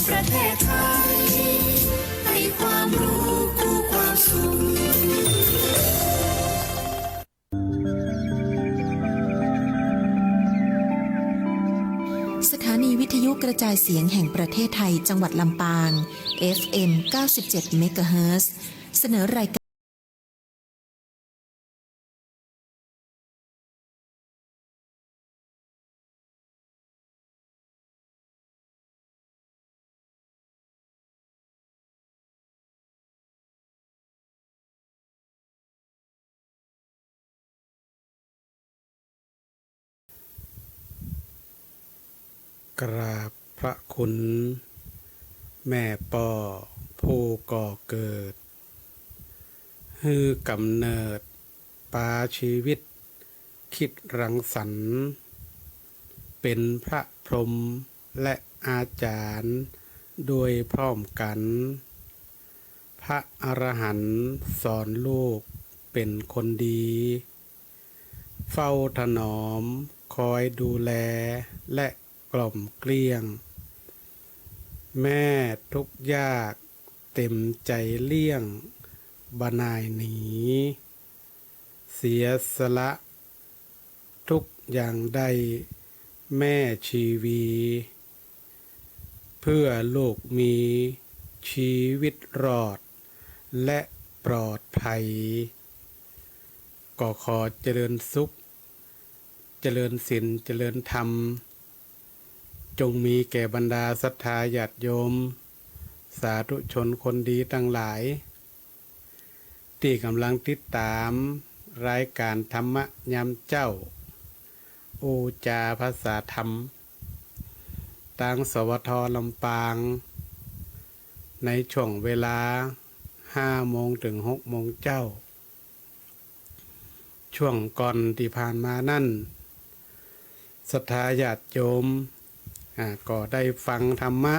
ประเทศไทยให้ความรู้คู่ความสุขสถานีวิทยุกระจายเสียงแห่งประเทศไทยจังหวัดลำปาง FM 97 เมกะเฮิรตซ์ เสนอรายการกราบพระคุณแม่ป่อผู้ก่อเกิดฮือกำเนิดปาชีวิตคิดรังสรรค์เป็นพระพรหมและอาจารย์โดยพร้อมกันพระอรหันต์สอนลูกเป็นคนดีเฝ้าถนอมคอยดูแลและกล่อมเกลี้ยงแม่ทุกยากเต็มใจเลี่ยงบนายหนีเสียสละทุกอย่างใดแม่ชีวีเพื่อลูกมีชีวิตรอดและปลอดภัยก็ขอเจริญสุขเจริญศีลเจริญธรรมจงมีแก่บรรดาศรัทธาญาติโยมสาธุชนคนดีทั้งหลายที่กำลังติดตามรายการธรรมะยามเจ้าโอจาภาษาธรรมทางสวทลำปางในช่วงเวลา5 โมงถึง 6 โมงเจ้าช่วงก่อนที่ผ่านมานั่นศรัทธาญาติโยมก็ได้ฟังธรรมะ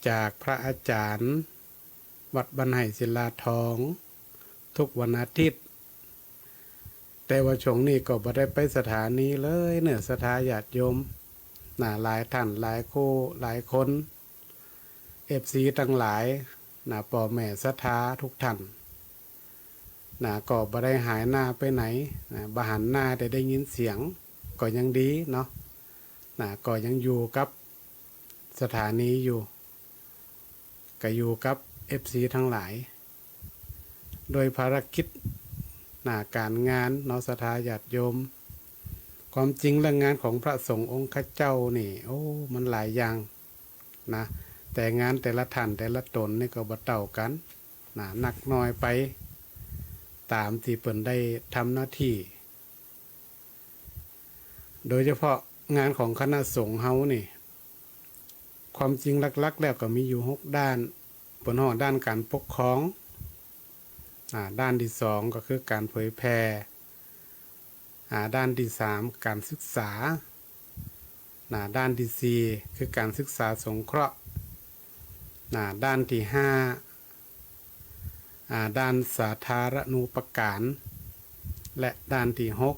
จากพระอาจารย์วัดบ้านไห่ศิลาทองทุกวันอาทิตย์แต่ว่าช่วงนี้ก็บ่ได้ไปสถานีเลยเนี่ยศรัทธาญาติโยมหลายท่านหลายคู่หลายคนFCทั้งหลายพ่อแม่ศรัทธาทุกท่านก็บ่ได้หายหน้าไปไหนบ่หันหน้าได้ยินเสียงก็ยังดีเนาะก็ยังอยู่กับสถานีอยู่ก็อยู่กับ FC ทั้งหลายโดยภารกิจการงานเนาะศรัทธาญาติโยมความจริงเรื่องงานของพระสงฆ์องค์ข้าเจ้านี่มันหลายอย่างนะแต่งานแต่ละท่านแต่ละตนนี่ก็บ่เท่ากันหนักน้อยไปตามที่เพิ่นได้ทำหน้าที่โดยเฉพาะงานของคณะสงฆ์เฮานี่ความจริงหลักๆแล้วก็มีอยู่6ด้านบนห้อด้านการปกครองด้านที่2ก็คือการเผยแพร่ด้านที่3การศึกษาด้านที่4คือการศึกษาสงเคราะห์ด้านที่5ด้านสาธารณูปการและด้านที่6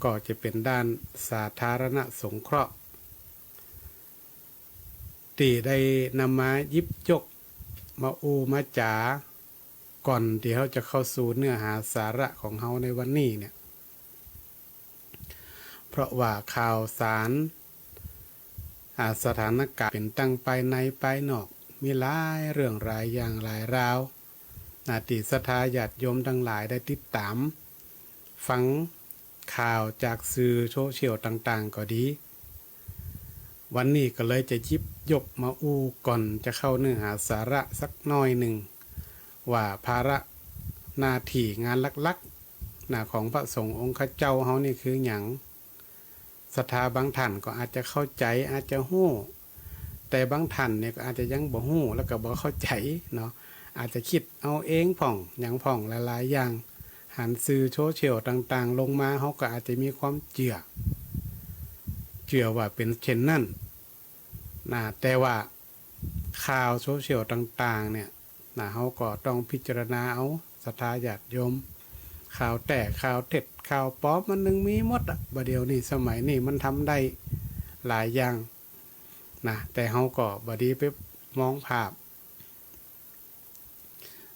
ก็จะเป็นด้านสาธารณสงเคราะห์ที่ได้นำมายิบยกมามาจ๋าก่อนที่เขาจะเข้าสู่เนื้อหาสาระของเขาในวันนี้เนี่ยเพราะว่าข่าวสารสถานการณ์เป็นตั้งไปในไปนอกมีหลายเรื่องหลายอย่างหลายราวที่ศรัทธาญาติโยมทั้งหลายได้ติดตามฟังข่าวจากสื่อโซเชียลต่างๆก็ดีวันนี้ก็เลยจะยิบยกมาก่อนจะเข้าเนื้อหาสาระสักน้อยหนึ่งว่าภาระหน้าที่งานลักๆของพระสงฆ์องค์ข้าเจ้าเฮานี่คือหยังศรัทธาบางท่านก็อาจจะเข้าใจอาจจะฮู้แต่บางท่านเนี่ยก็อาจจะยังบ่ฮู้แล้วก็บ่เข้าใจเนาะอาจจะคิดเอาเองพ่องหยังพ่องหลายๆอย่างหันสื่อโซเชียลต่างๆลงมาเขาก็อาจจะมีความเชื่อว่าเป็นเช่นนั้นแต่ว่าข่าวโซเชียลต่างๆเนี่ยเขาก็ต้องพิจารณาเอาศรัทธาญาติโยมข่าวแต่ข่าวเท็จข่าวปลอมมันนึงมีหมดบัดเดี๋ยวนี้สมัยนี้มันทำได้หลายอย่าง นะแต่เฮาก็บ่ดีไปมองภาพ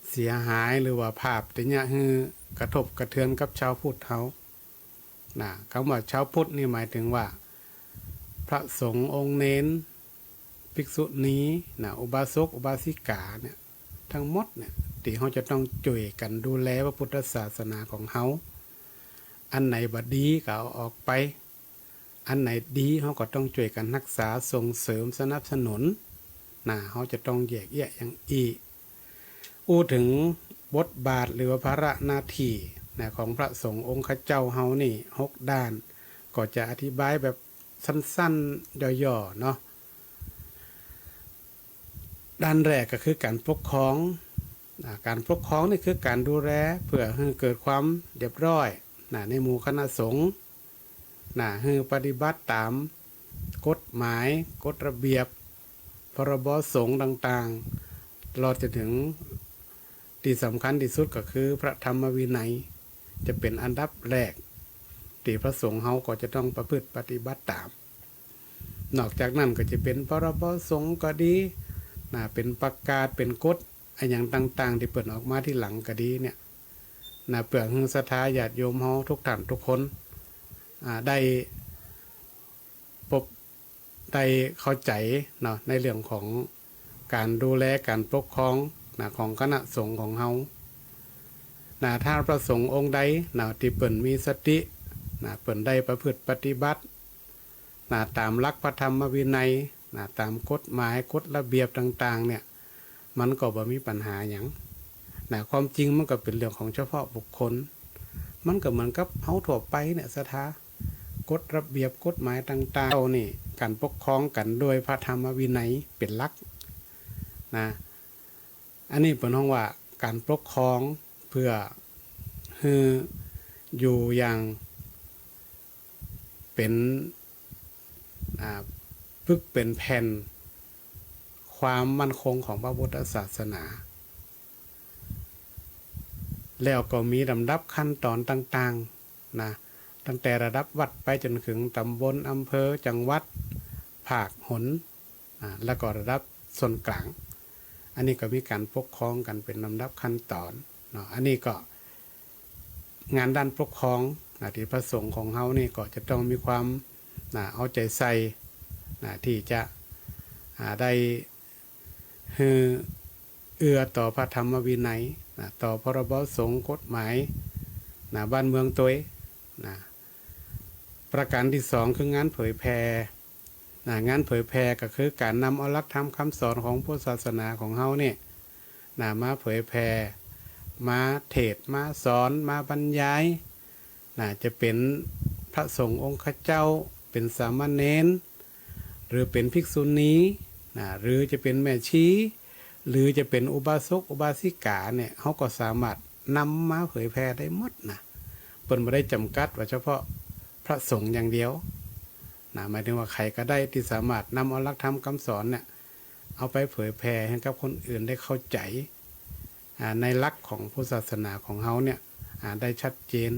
เสียหายหรือว่าภาพที่เนี่ยคือกระทบกระเทือนกับชาวพุทธเฮานะคำว่าชาวพุทธนี่หมายถึงว่าพระสงฆ์องค์เน้นภิกษุณีนะอุบาสกอุบาสิกาเนี่ยทั้งหมดเนี่ยที่เฮาจะต้องช่วยกันดูแลพระพุทธศาสนาของเฮาอันไหนบ่ดีก็เอาออกไปอันไหนดีเฮาก็ต้องช่วยกันรักษาส่งเสริมสนับสนุนนะเฮาจะต้องแยกแยะอย่างอีถึงบทบาทหรือว่าภาระหน้าที่นะของพระสงฆ์องค์ข้าเจ้าเฮานี่6ด้านก็จะอธิบายแบบสั้นๆย่อๆเนาะด้านแรกก็คือการปกครองการปกครองนี่คือการดูแลเพื่อให้เกิดความเรียบร้อยในหมู่คณะสงฆ์ให้ปฏิบัติตามกฎหมายกฎระเบียบพรบสงฆ์ต่างๆตลอดจนถึงที่สำคัญที่สุดก็คือพระธรรมวินัยจะเป็นอันดับแรกที่พระสงฆ์เฮาก็จะต้องประพฤติปฏิบัติตามนอกจากนั้นก็จะเป็นพรบสงฆ์ก็ดีเป็นประกาศเป็นกฎอย่างต่างๆที่เปิดออกมาที่หลังก็ดีเนี่ยเพื่อให้ศรัทธาญาติโยมเฮาทุกท่านทุกคนได้พบได้เข้าใจเนาะในเรื่องของการดูแลการปกครองของคณะสงฆ์ของเฮาถ้าพระสงฆ์องค์ใดที่เปิ่นมีสติเปิ่นได้ประพฤติปฏิบัติตามหลักพระธรรมวินัยตามกฎหมายกฎระเบียบต่างๆเนี่ยมันก็บ่มีปัญหาหยังความจริงมันก็เป็นเรื่องของเฉพาะบุคคลมันก็เหมือนกับเฮาทั่วไปเนี่ยศรัทธากฎระเบียบกฎหมายต่างๆนี่การปกครองกันโดยพระธรรมวินัยเป็นหลักอันนี้เป็นห้องว่าการปกครองเพื่อให้อยู่อย่างเป็นปึกเป็นแผ่นความมั่นคงของพระพุทธศาสนาแล้วก็มีลำดับขั้นตอนต่างๆตั้งแต่ระดับวัดไปจนถึงตำบลอำเภอจังหวัดภาคหนแล้วก็ระดับส่วนกลางอันนี้ก็มีการปกครองกันเป็นลำดับขั้นตอนอันนี้ก็งานด้านปกครองที่พระสงฆ์ของเฮานี่ก็จะต้องมีความเอาใจใส่ที่จะได้เอื้อต่อพระธรรมวินัยต่อพรบสงฆ์กฎหมายบ้านเมืองตัวประการที่สองคืองานเผยแผ่งานเผยแผ่ก็คือการนำเอาหลักธรรมคำสอนของพุทธศาสนาของเฮาเนี่ยมาเผยแผ่มาเทศน์มาสอนมาบรรยายจะเป็นพระสงฆ์องค์ข้าเจ้าเป็นสามเณรหรือเป็นภิกษุณีหรือจะเป็นแม่ชีหรือจะเป็นอุบาสกอุบาสิกาเนี่ยเขาก็สามารถนำมาเผยแผ่ได้หมดเพิ่นไม่ได้จำกัดว่าเฉพาะพระสงฆ์อย่างเดียวหมายถึงว่าใครก็ได้ที่สามารถนำเอาหลักธรรมคำสอนเนี่ยเอาไปเผยแผ่ให้กับคนอื่นได้เข้าใจในหลักของพุทธศาสนาของเขาเนี่ยได้ชัดเจน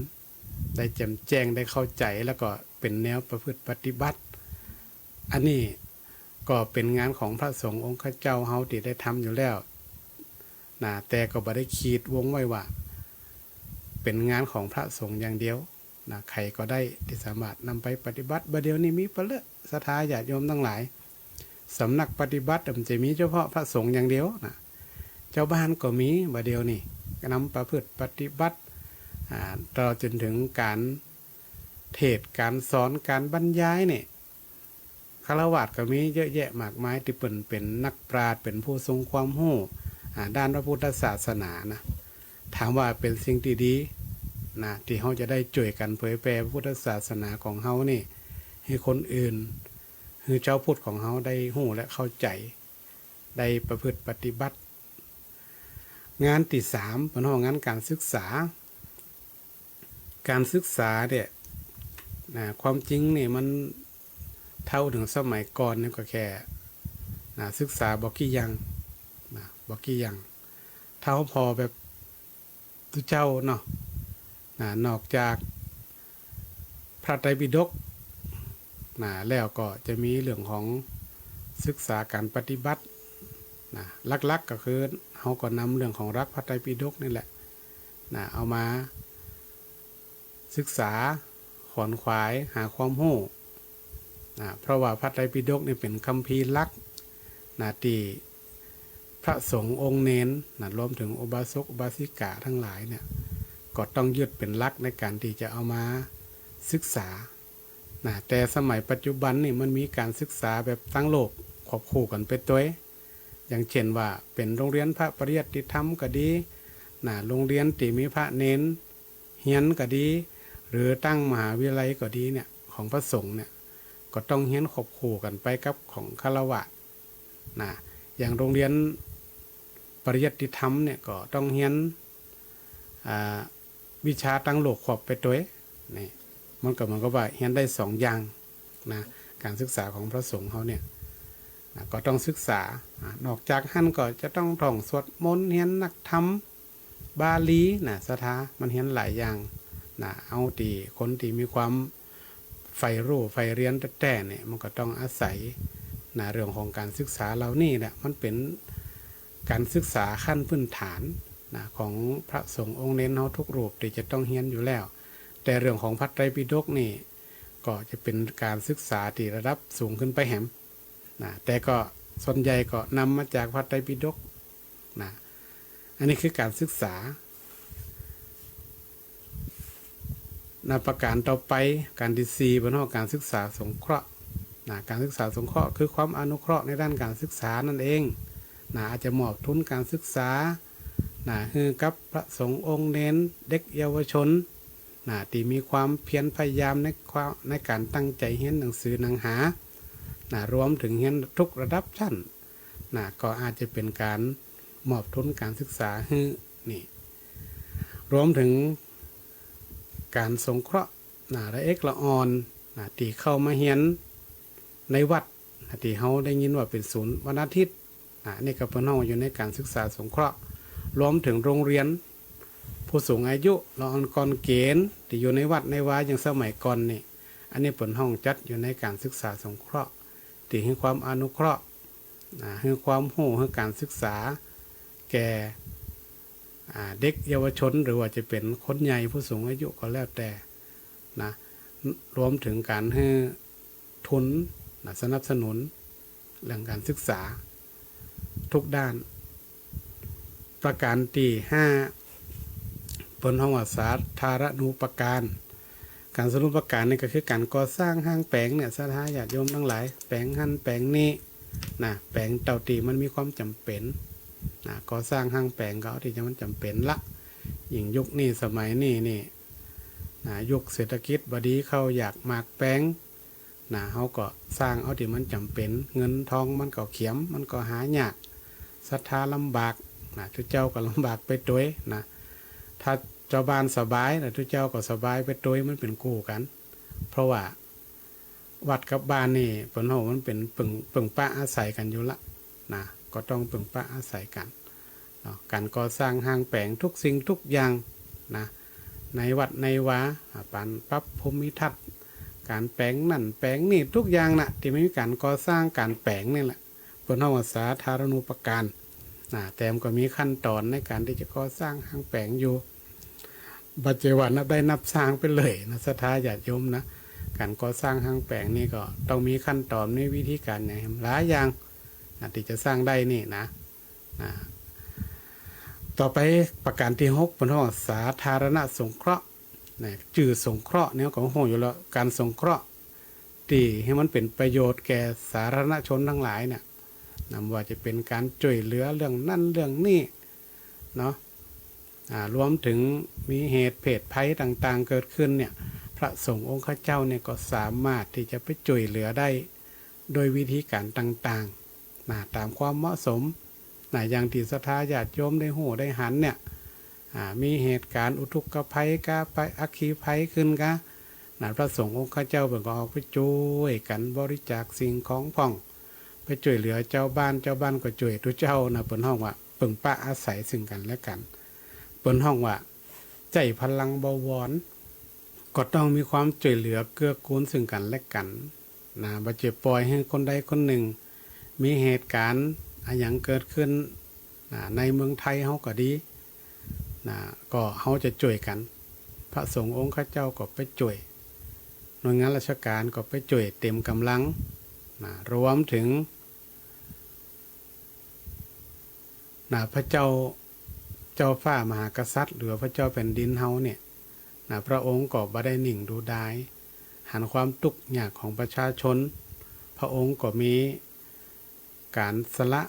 ได้แจ่มแจ้งได้เข้าใจแล้วก็เป็นแนวประพฤติปฏิบัติอันนี้ก็เป็นงานของพระสงฆ์องค์ข้าเจ้าเฮาที่ได้ทำอยู่แล้วแต่ก็บ่ได้ขีดวงไว้ว่าเป็นงานของพระสงฆ์อย่างเดียวใครก็ได้ที่สามารถนำไปปฏิบัติบัดเดียวนี้มีเปลือกศรัทธาญาติโยมทั้งหลายสำนักปฏิบัติมันจะมีเฉพาะพระสงฆ์อย่างเดียวเจ้าบ้านก็มีบัดเดียวนี่นำประพฤติปฏิบัติตลอดจนถึงการเทศน์การสอนการบรรยายเนี่ยฆราวาสก็มีเยอะแยะมากมายที่เป็นนักปราชญ์เป็นผู้ทรงความรู้ด้านพระพุทธศาสนาถามว่าเป็นสิ่งที่ดีที่เขาจะได้ช่วยกันเผยแพร่พระพุทธศาสนาของเขานี่ให้คนอื่นคือเจ้าพุทธของเขาได้รู้และเข้าใจได้ประพฤติปฏิบัติงานที่สามเป็นห้องงานการศึกษาเนี่ยความจริงนี่มันเท่าถึงสมัยก่อนนี่ก็แค่ศึกษาบอกกี่ยังเท่าพอแบบตุเจ้าเนาะนอกจากพระไตรปิฎกแล้วก็จะมีเรื่องของ ศึกษาการปฏิบัตินะลักๆก็คือเขาก็นำเรื่องของรักพระไตรปิฎกนี่แหละนะเอามาศึกษาขวนขวายหาความรู้นะเพราะว่าพระไตรปิฎกนี่เป็นคัมภีร์หลักนะที่พระสงฆ์องค์เน้นนะรวมถึงอุบาสกอุบาสิกาทั้งหลายเนี่ยก็ต้องยึดเป็นหลักในการที่จะเอามาศึกษานะแต่สมัยปัจจุบันนี่มันมีการศึกษาแบบตั้งโลกควบคู่กันไปตัวอย่างเช่นว่าเป็นโรงเรียนพระปริยัติธรรมก็ดีนะโรงเรียนที่มีพระเน้นเฮียนก็ดีหรือตั้งมหาวิทยาลัยก็ดีเนี่ยของพระสงฆ์เนี่ยก็ต้องเฮียนควบคู่กันไปกับของฆราวาสนะอย่างโรงเรียนปริยัติธรรมเนี่ยก็ต้องเฮียนวิชาตั้งโลกควบไปตัวนี่มันก็ว่าเฮียนได้สองอย่างนะการศึกษาของพระสงฆ์เขาเนี่ยนะก็ต้องศึกษานอกจากหั่นก็จะต้องท่องสวดมนต์เฮียนนักธรรมบาลีนะสถามันเฮียนหลายอย่างนะเอาตีคนที่มีความใฝ่รู้ใฝ่เรียนแต่เนี่ยมันก็ต้องอาศัยนะเรื่องของการศึกษาเหล่านี้แหละมันเป็นการศึกษาขั้นพื้นฐานนะของพระสงฆ์องค์เน้นเขาทุกรูปที่จะต้องเฮียนอยู่แล้วแต่เรื่องของพระไตรปิฎกนี่ก็จะเป็นการศึกษาที่ระดับสูงขึ้นไปแหมนะแต่ก็ส่วนใหญ่ก็นำมาจากพระไตรปิฎกนะอันนี้คือการศึกษาประการต่อไปการที่ 4 บนห้องการศึกษาสงเคราะห์การศึกษาสงเคราะห์คือความอนุเคราะห์ในด้านการศึกษานั่นเองอาจจะมอบทุนการศึกษาให้กับพระสงฆ์องค์เน้นเด็กเยาวชนที่มีความเพียรพยายามในการตั้งใจเรียนหนังสือหนังหารวมถึงเรียนทุกระดับชั้นก็อาจจะเป็นการมอบทุนการศึกษาให้นี่รวมถึงการสงเคราะห์ละเอกละออนที่เข้ามาเรียนในวัดที่เขาได้ยินว่าเป็นศูนย์วันอาทิตย์นี่ก็เป็นห้องอยู่ในการศึกษาสงเคราะห์รวมถึงโรงเรียนผู้สูงอายุละออนกรเกณฑ์ที่อยู่ในวัดในวาอย่างสมัยก่อนนี่อันนี้เป็นห้องจัดอยู่ในการศึกษาสงเคราะห์ที่ให้ความอนุเคราะห์ให้ความรู้ให้การศึกษาแก่เด็กเยาวชนหรือว่าจะเป็นคนใหญ่ผู้สูงอายุก็แล้วแต่รวมถึงการให้ทุนสนับสนุนเรื่องการศึกษาทุกด้านประการที่5เป็นห้องสาธารณูปการการสรุปประการนี่ก็คือการก่อสร้างห้างแปลงเนี่ยสาธารณญาติโยมทั้งหลายแปลงหันแปลงนี้แปลงเต่าตีมันมีความจำเป็นก่อสร้างห้างแปลงก็ที่จะมันจำเป็นละยิ่งยุคนี้สมัยนี้นี่ยุคเศรษฐกิจบดีเขาอยากมากแปลงเขาก็สร้างเอาที่มันจำเป็นเงินทองมันก็เขียมมันก็หายากศรัทธาลำบากทุกเจ้าก็ลำบากไปด้วยถ้าเจ้าบ้านสบายทุกเจ้าก็สบายไปด้วยมันเป็นคู่กันเพราะว่าวัดกับบ้านนี่ผลของมันเป็นปึงป้าอาศัยกันอยู่ละก็ต้องปึงป้าอาศัยกันการก่อสร้างห้างแปลงทุกสิ่งทุกอย่างในวัดในวาปันปรับภูมิทัศน์การแปลงนั่นแปลงนี่ทุกอย่างที่ไม่มีการก่อสร้างการแปลงนี่แหละเป็นห้องสาธารณูปการแต่ก็มีขั้นตอนในการที่จะก่อสร้างห้างแปลงอยู่ปัจจุบันได้นับสร้างไปเลยศรัทธาญาติโยมการก่อสร้างห้างแปลงนี่ก็ต้องมีขั้นตอนในวิธีการอย่างหลายอย่างที่จะสร้างได้นี่ต่อไปประการที่6เป็นห้องสาธารณสงเคราะห์จื่อสงเคราะห์เนี่ยของห้องอยู่แล้วการสงเคราะห์ที่ให้มันเป็นประโยชน์แก่สาธารณชนทั้งหลายเนี่ยว่าจะเป็นการช่วยเหลือเรื่องนั่นเรื่องนี้เนาะรวมถึงมีเหตุเพศภัยต่างๆเกิดขึ้นเนี่ยพระสงฆ์องค์ข้าเจ้าเนี่ยก็สามารถที่จะไปช่วยเหลือได้โดยวิธีการต่างๆตามความเหมาะสมอย่างที่ศรัทธาญาติโยมได้หูได้หันเนี่ยมีเหตุการณ์อุทกภัยกาไปอัคคีภัยขึ้นกะพระสงฆ์องค์ข้าเจ้าเบิ่งก็ออกไปช่วยกันบริจาคสิ่งของพ่องไปช่วยเหลือเจ้าบ้านก็ช่วยทุกเจ้าเปิดห้องว่าปึงป้าอาศัยซึ่งกันและกันเปิดห้องว่าใจพลังเบาหวานก็ต้องมีความช่วยเหลือเกื้อกูลซึ่งกันและกันบ่จะปล่อยให้คนใดคนหนึ่ง มีเหตุการณ์อะไรอย่างเกิดขึ้นในเมืองไทยเฮาก็ดีก็เฮาจะช่วยกันพระสงฆ์องค์ข้าเจ้าก็ไปช่วยหน่วยงานราชการก็ไปช่วยเต็มกำลังรวมถึงพระเจ้าฟ้ามหากษัตริย์หรือพระเจ้าแผ่นดินเฮาเนี่ยพระองค์ก็บ่ได้นิ่งดูดายหันความทุกข์ยากของประชาชนพระองค์ก็มีการสละ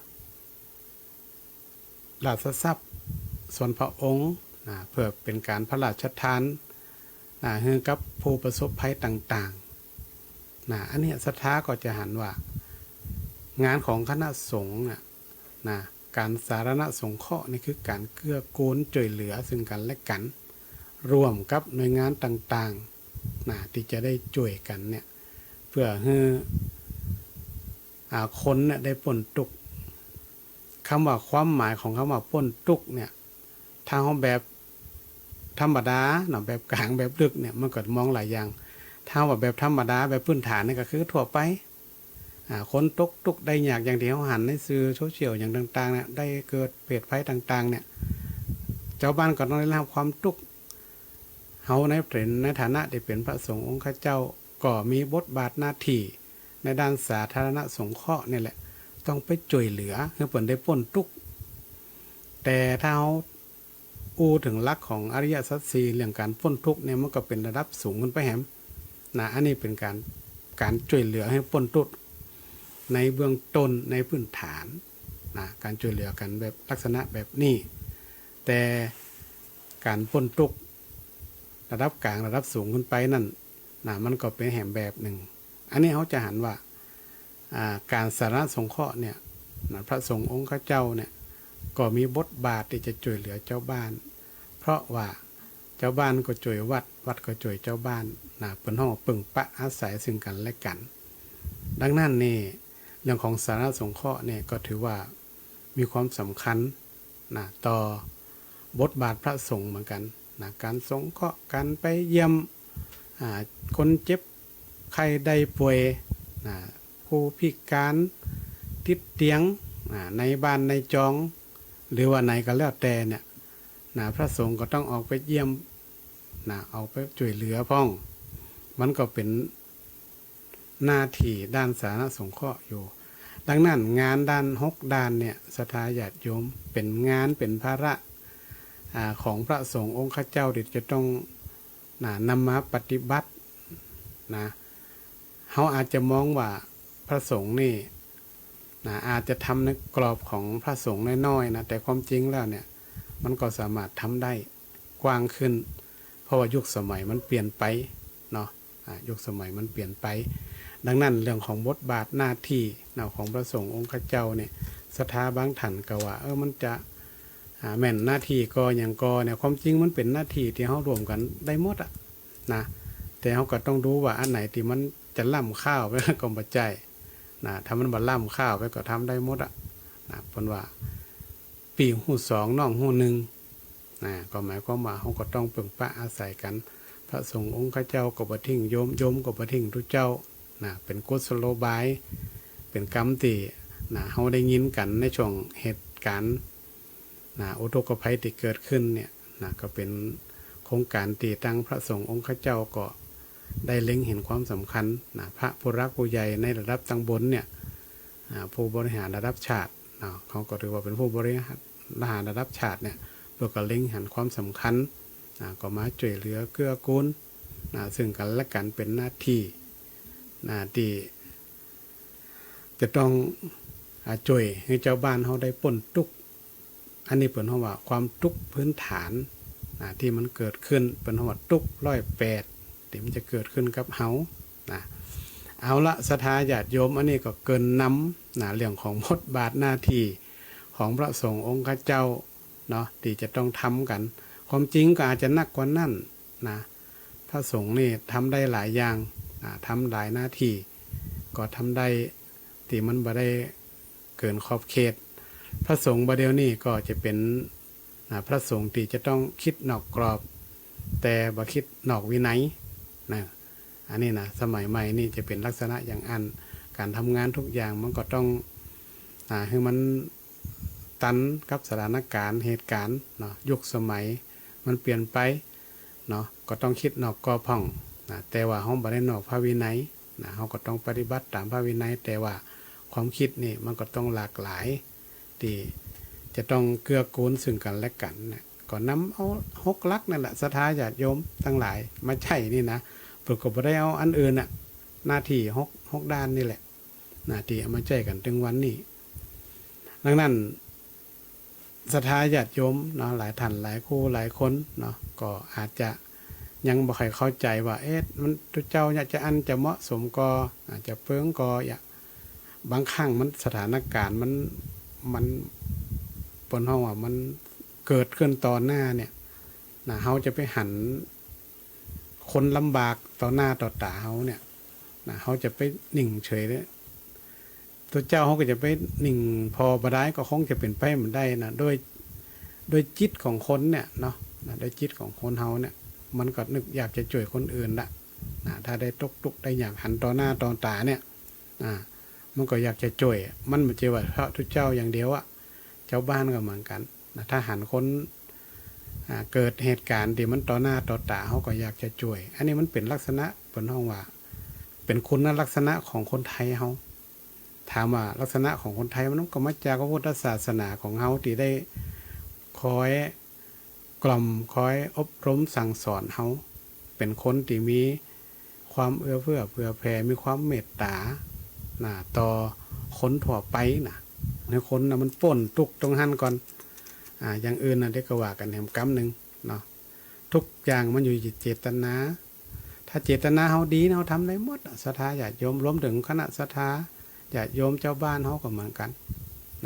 ราชทรัพย์ส่วนพระองค์เพื่อเป็นการพระราชทานให้กับผู้ประสบภัยต่างๆอันนี้ศรัทธาก็จะหันว่างานของคณะสงฆ์การสาธารณสงเคราะห์นี่คือการเกื้อกูลช่วยเหลือซึ่งกันและกันร่วมกับหน่วยงานต่างๆที่จะได้ช่วยกันเนี่ยเพื่อให้คนเนี่ยได้พ้นทุกข์คำว่าความหมายของคำว่าพ้นทุกข์เนี่ยทางแบบธรรมดาแบบกลางแบบลึกเนี่ยมันก็มองหลายอย่างถ้าว่าแบบธรรมดาแบบพื้นฐานนี่ก็คือทั่วไปคนตกทุกข์ได้ยากอย่างที่เขาหันในสื่อโซเชียลอย่างต่างๆเนี่ยได้เกิดเพศภัยต่างๆเนี่ยเจ้าบ้านก็ต้องได้รับความทุกข์เฮาในฐานะที่เป็นพระสงฆ์องค์ข้าเจ้าก็มีบทบาทหน้าที่ในด้านสาธารณสงเคราะห์นี่แหละต้องไปช่วยเหลือให้เพิ่นได้พ้นทุกข์แต่ถ้าเฮาถึงหลักของอริยสัจสี่เรื่องการพ้นทุกข์เนี่ยมันก็เป็นระดับสูงขึ้นไปแหมอันนี้เป็นการช่วยเหลือให้พ้นทุกข์ในเบื้องต้นในพื้นฐานการช่วยเหลือกันแบบลักษณะแบบนี้แต่การพ้นทุกข์ระดับกลางระดับสูงขึ้นไปนั่นมันก็เป็นแหมแบบหนึ่งอันนี้เขาจะหันว่าการสาธารณสงเคราะห์เนี่ยพระสงฆ์องค์ข้าเจ้าเนี่ยก็มีบทบาทที่จะช่วยเหลือเจ้าบ้านเพราะว่าเจ้าบ้านก็ช่วยวัดก็ช่วยเจ้าบ้านเป็นห้องปึงปะอาศัยซึ่งกันและกันดังนั้นนี่เรื่องของสาธารณสงเคราะห์เนี่ยก็ถือว่ามีความสำคัญต่อบทบาทพระสงฆ์เหมือนกันการสงเคราะห์การไปเยี่ยมคนเจ็บใครได้ป่วยผู้พิการติดเตียงในบ้านในจองหรือว่าไหนก็แล้วแต่เนี่ยพระสงฆ์ก็ต้องออกไปเยี่ยมเอาไปช่วยเหลือพ้องมันก็เป็นหน้าที่ด้านสาธารณสงเคราะห์อยู่ดังนั้นงานด้าน6ด้านเนี่ยศรัทธาญาติโยมเป็นงานเป็นภาระของพระสงฆ์องค์ข้าเจ้าที่จะต้องนำมาปฏิบัติเขาอาจจะมองว่าพระสงฆ์นี่อาจจะทำในกรอบของพระสงฆ์น้อยๆแต่ความจริงแล้วเนี่ยมันก็สามารถทำได้กว้างขึ้นเพราะว่ายุคสมัยมันเปลี่ยนไปเนาะยุคสมัยมันเปลี่ยนไปดังนั้นเรื่องของบทบาทหน้าที่ของพระสงฆ์องค์ข้าเจ้าเนี่ยศรัทธาบางท่านก็ว่ามันจะแม่นหน้าที่ก็อย่างก็เนี่ยความจริงมันเป็นหน้าที่ที่เขารวมกันได้หมดแต่เขาก็ต้องดูว่าอันไหนที่มันจะล่ำข้าวไปก็บ่ใจถ้ามันบ่ล่ำข้าวไปก็ทำได้หมดเพราะว่าปีหูสองน้องหูหนึ่งก็หมายความว่าเขาก็ต้องปึงปะอาศัยกันพระสงฆ์องค์ข้าเจ้าก็บ่ทิ้งโยมก็บ่ทิ้งทุกเจ้าเป็นกุศโลบายเป็นกรรมที่เขาได้ยินกันในช่วงเหตุการณ์อุทกภัยที่เกิดขึ้นเนี่ยก็เป็นโครงการตีตั้งพระสงฆ์องค์ข้าเจ้าก็ได้เล็งเห็นความสำคัญพระผู้รักผู้ใหญ่ในระดับตำบลเนี่ยผู้บริหารระดับชาติเขาก็ถือว่าเป็นผู้บริหารระดับชาติเนี่ยเพื่อก็เล็งเห็นความสำคัญก็มาช่วยเหลือเกื้อกูลซึ่งกันและกันเป็นหน้าที่ที่จะต้องช่วยให้เจ้าบ้านเขาได้พ้นทุกข์อันนี้เป็นเพราะว่าความทุกข์พื้นฐานที่มันเกิดขึ้นเป็นเพราะว่าทุกข์108ที่มันจะเกิดขึ้นกับเฮาเอาละศรัทธาญาติโยมอันนี้ก็เกินนำเรื่องของบทบาทหน้าที่ของพระสงฆ์องค์ข้าเจ้าเนาะที่จะต้องทำกันความจริงก็อาจจะหนักกว่านั้นพระสงฆ์นี่ทำได้หลายอย่างทำหลายหน้าที่ก็ทำได้ที่มันบ่ได้เกินขอบเขตพระสงฆ์ประเดี๋ยวนี้ก็จะเป็นพระสงฆ์ที่จะต้องคิดนอกกรอบแต่บ่คิดนอกวินัยอันนี้สมัยใหม่นี่จะเป็นลักษณะอย่างการทำงานทุกอย่างมันก็ต้อง คือมันตันกับสถานการณ์เหตุการณ์เนาะยุคสมัยมันเปลี่ยนไปเนาะก็ต้องคิดนอกกรอบพ่องแต่ว่าเฮาบ่ได้นอกพระวินัยเฮาก็ต้องปฏิบัติตามพระวินัยแต่ว่าความคิดนี่มันก็ต้องหลากหลายที่จะต้องเกื้อกูลซึ่งกันและกันเนี่ยก็นำเอา6 หลักนั่นแหละศรัทธาญาติโยมทั้งหลายมาใช้นี่นะเพิ่นก็บ่ได้เอาอันอื่นน่ะหน้าที่6ด้านนี่แหละหน้าที่เอามาใช้กันถึงวันนี้ดังนั้นศรัทธาญาติโยมเนาะหลายท่านหลายคู่หลายคนเนาะก็อาจจะยังบ่ค่อยเข้าใจว่ามันเจ้าอยากจะอันจะเหมาะสมก็อาจจะเปิ้งก็บางครั้งมันสถานการณ์มันปนห้องว่ามันเกิดขึ้นต่อหน้าเนี่ยนะเฮาจะไปหันคนลำบากต่อหน้าต่อตาเฮาเนี่ยนะเฮาจะไปนิ่งเฉยเลยตัวเจ้าเขาก็จะไปนิ่งพอบ่ได้ก็คงจะเป็นไปมันได้นะโดยจิตของคนเนี่ยเนาะโดยจิตของคนเฮาเนี่ยมันก็นึกอยากจะช่วยคนอื่นละถ้าได้ตุกได้อยากหันต่อหน้าต่อตาเนี่ยมันก็อยากจะช่วยมันไม่ใช่ว่าพระทุกเจ้าอย่างเดียวอะเจ้าบ้านก็เหมือนกันถ้าหันคนเกิดเหตุการณ์ที่มันต่อหน้าต่อตาเขาก็อยากจะช่วยอันนี้มันเป็นลักษณะเป็นห้องว่าเป็นคุณลักษณะของคนไทยเขาถามว่าลักษณะของคนไทยมันก็มาจากพระพุทธศาสนาของเขาที่ได้คอยกล่อมคอยอบรมสั่งสอนเขาเป็นคนที่มีความเอื้อเฟื้อเผื่อแผ่มีความเมตตาต่อคนทั่วไปในคนมันป่นตุกตรงหันก่อนอย่างอื่นได้ก็ว่ากันแหมกำหนึ่งเนาะทุกอย่างมันอยู่ที่เจตนาถ้าเจตนาเขาดีเขาทำได้หมดศรัทธาญาติโยมรวมถึงคณะศรัทธาญาติโยมเจ้าบ้านเขาก็เหมือนกัน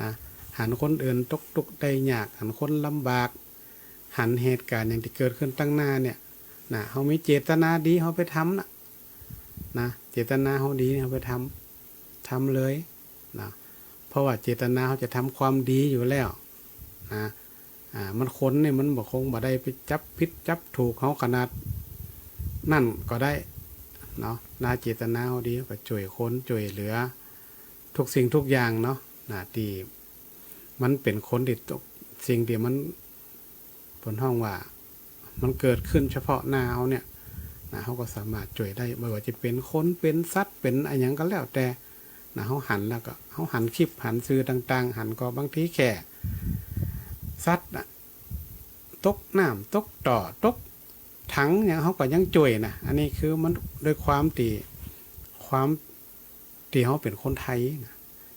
นะหันคนอื่นตุกได้ยากหันคนลำบากหันเหตุการณ์อย่างที่เกิดขึ้นตั้งหน้าเนี่ยเขามีเจตนาดีเขาไปทำนะเจตนาเขาดีเขาไปทำเลยนะเพราะว่าเจตนาเขาจะทำความดีอยู่แล้วมันคนเนี่ยมันบอกคงบ่ได้ไปจับผิดจับถูกเขาขนาดนั่นก็ได้เนาะเจตนาเขาดีก็ช่วยคนช่วยเหลือทุกสิ่งทุกอย่างเนาะที่มันเป็นคนที่สิ่งที่มันผลห้องว่ามันเกิดขึ้นเฉพาะหน้าเขาเนี่ยเขาก็สามารถช่วยได้ไม่ว่าจะเป็นคนเป็นสัตว์เป็นอะไรอย่างก็แล้วแต่เขาหันแล้วก็เขาหันคลิปหันซื้อต่างๆหันก็บางทีแค่สัตว์ตกน้ำตกต่อตกถังอย่างเขาก็ยังช่วยอันนี้คือมันโดยความที่เขาเป็นคนไทย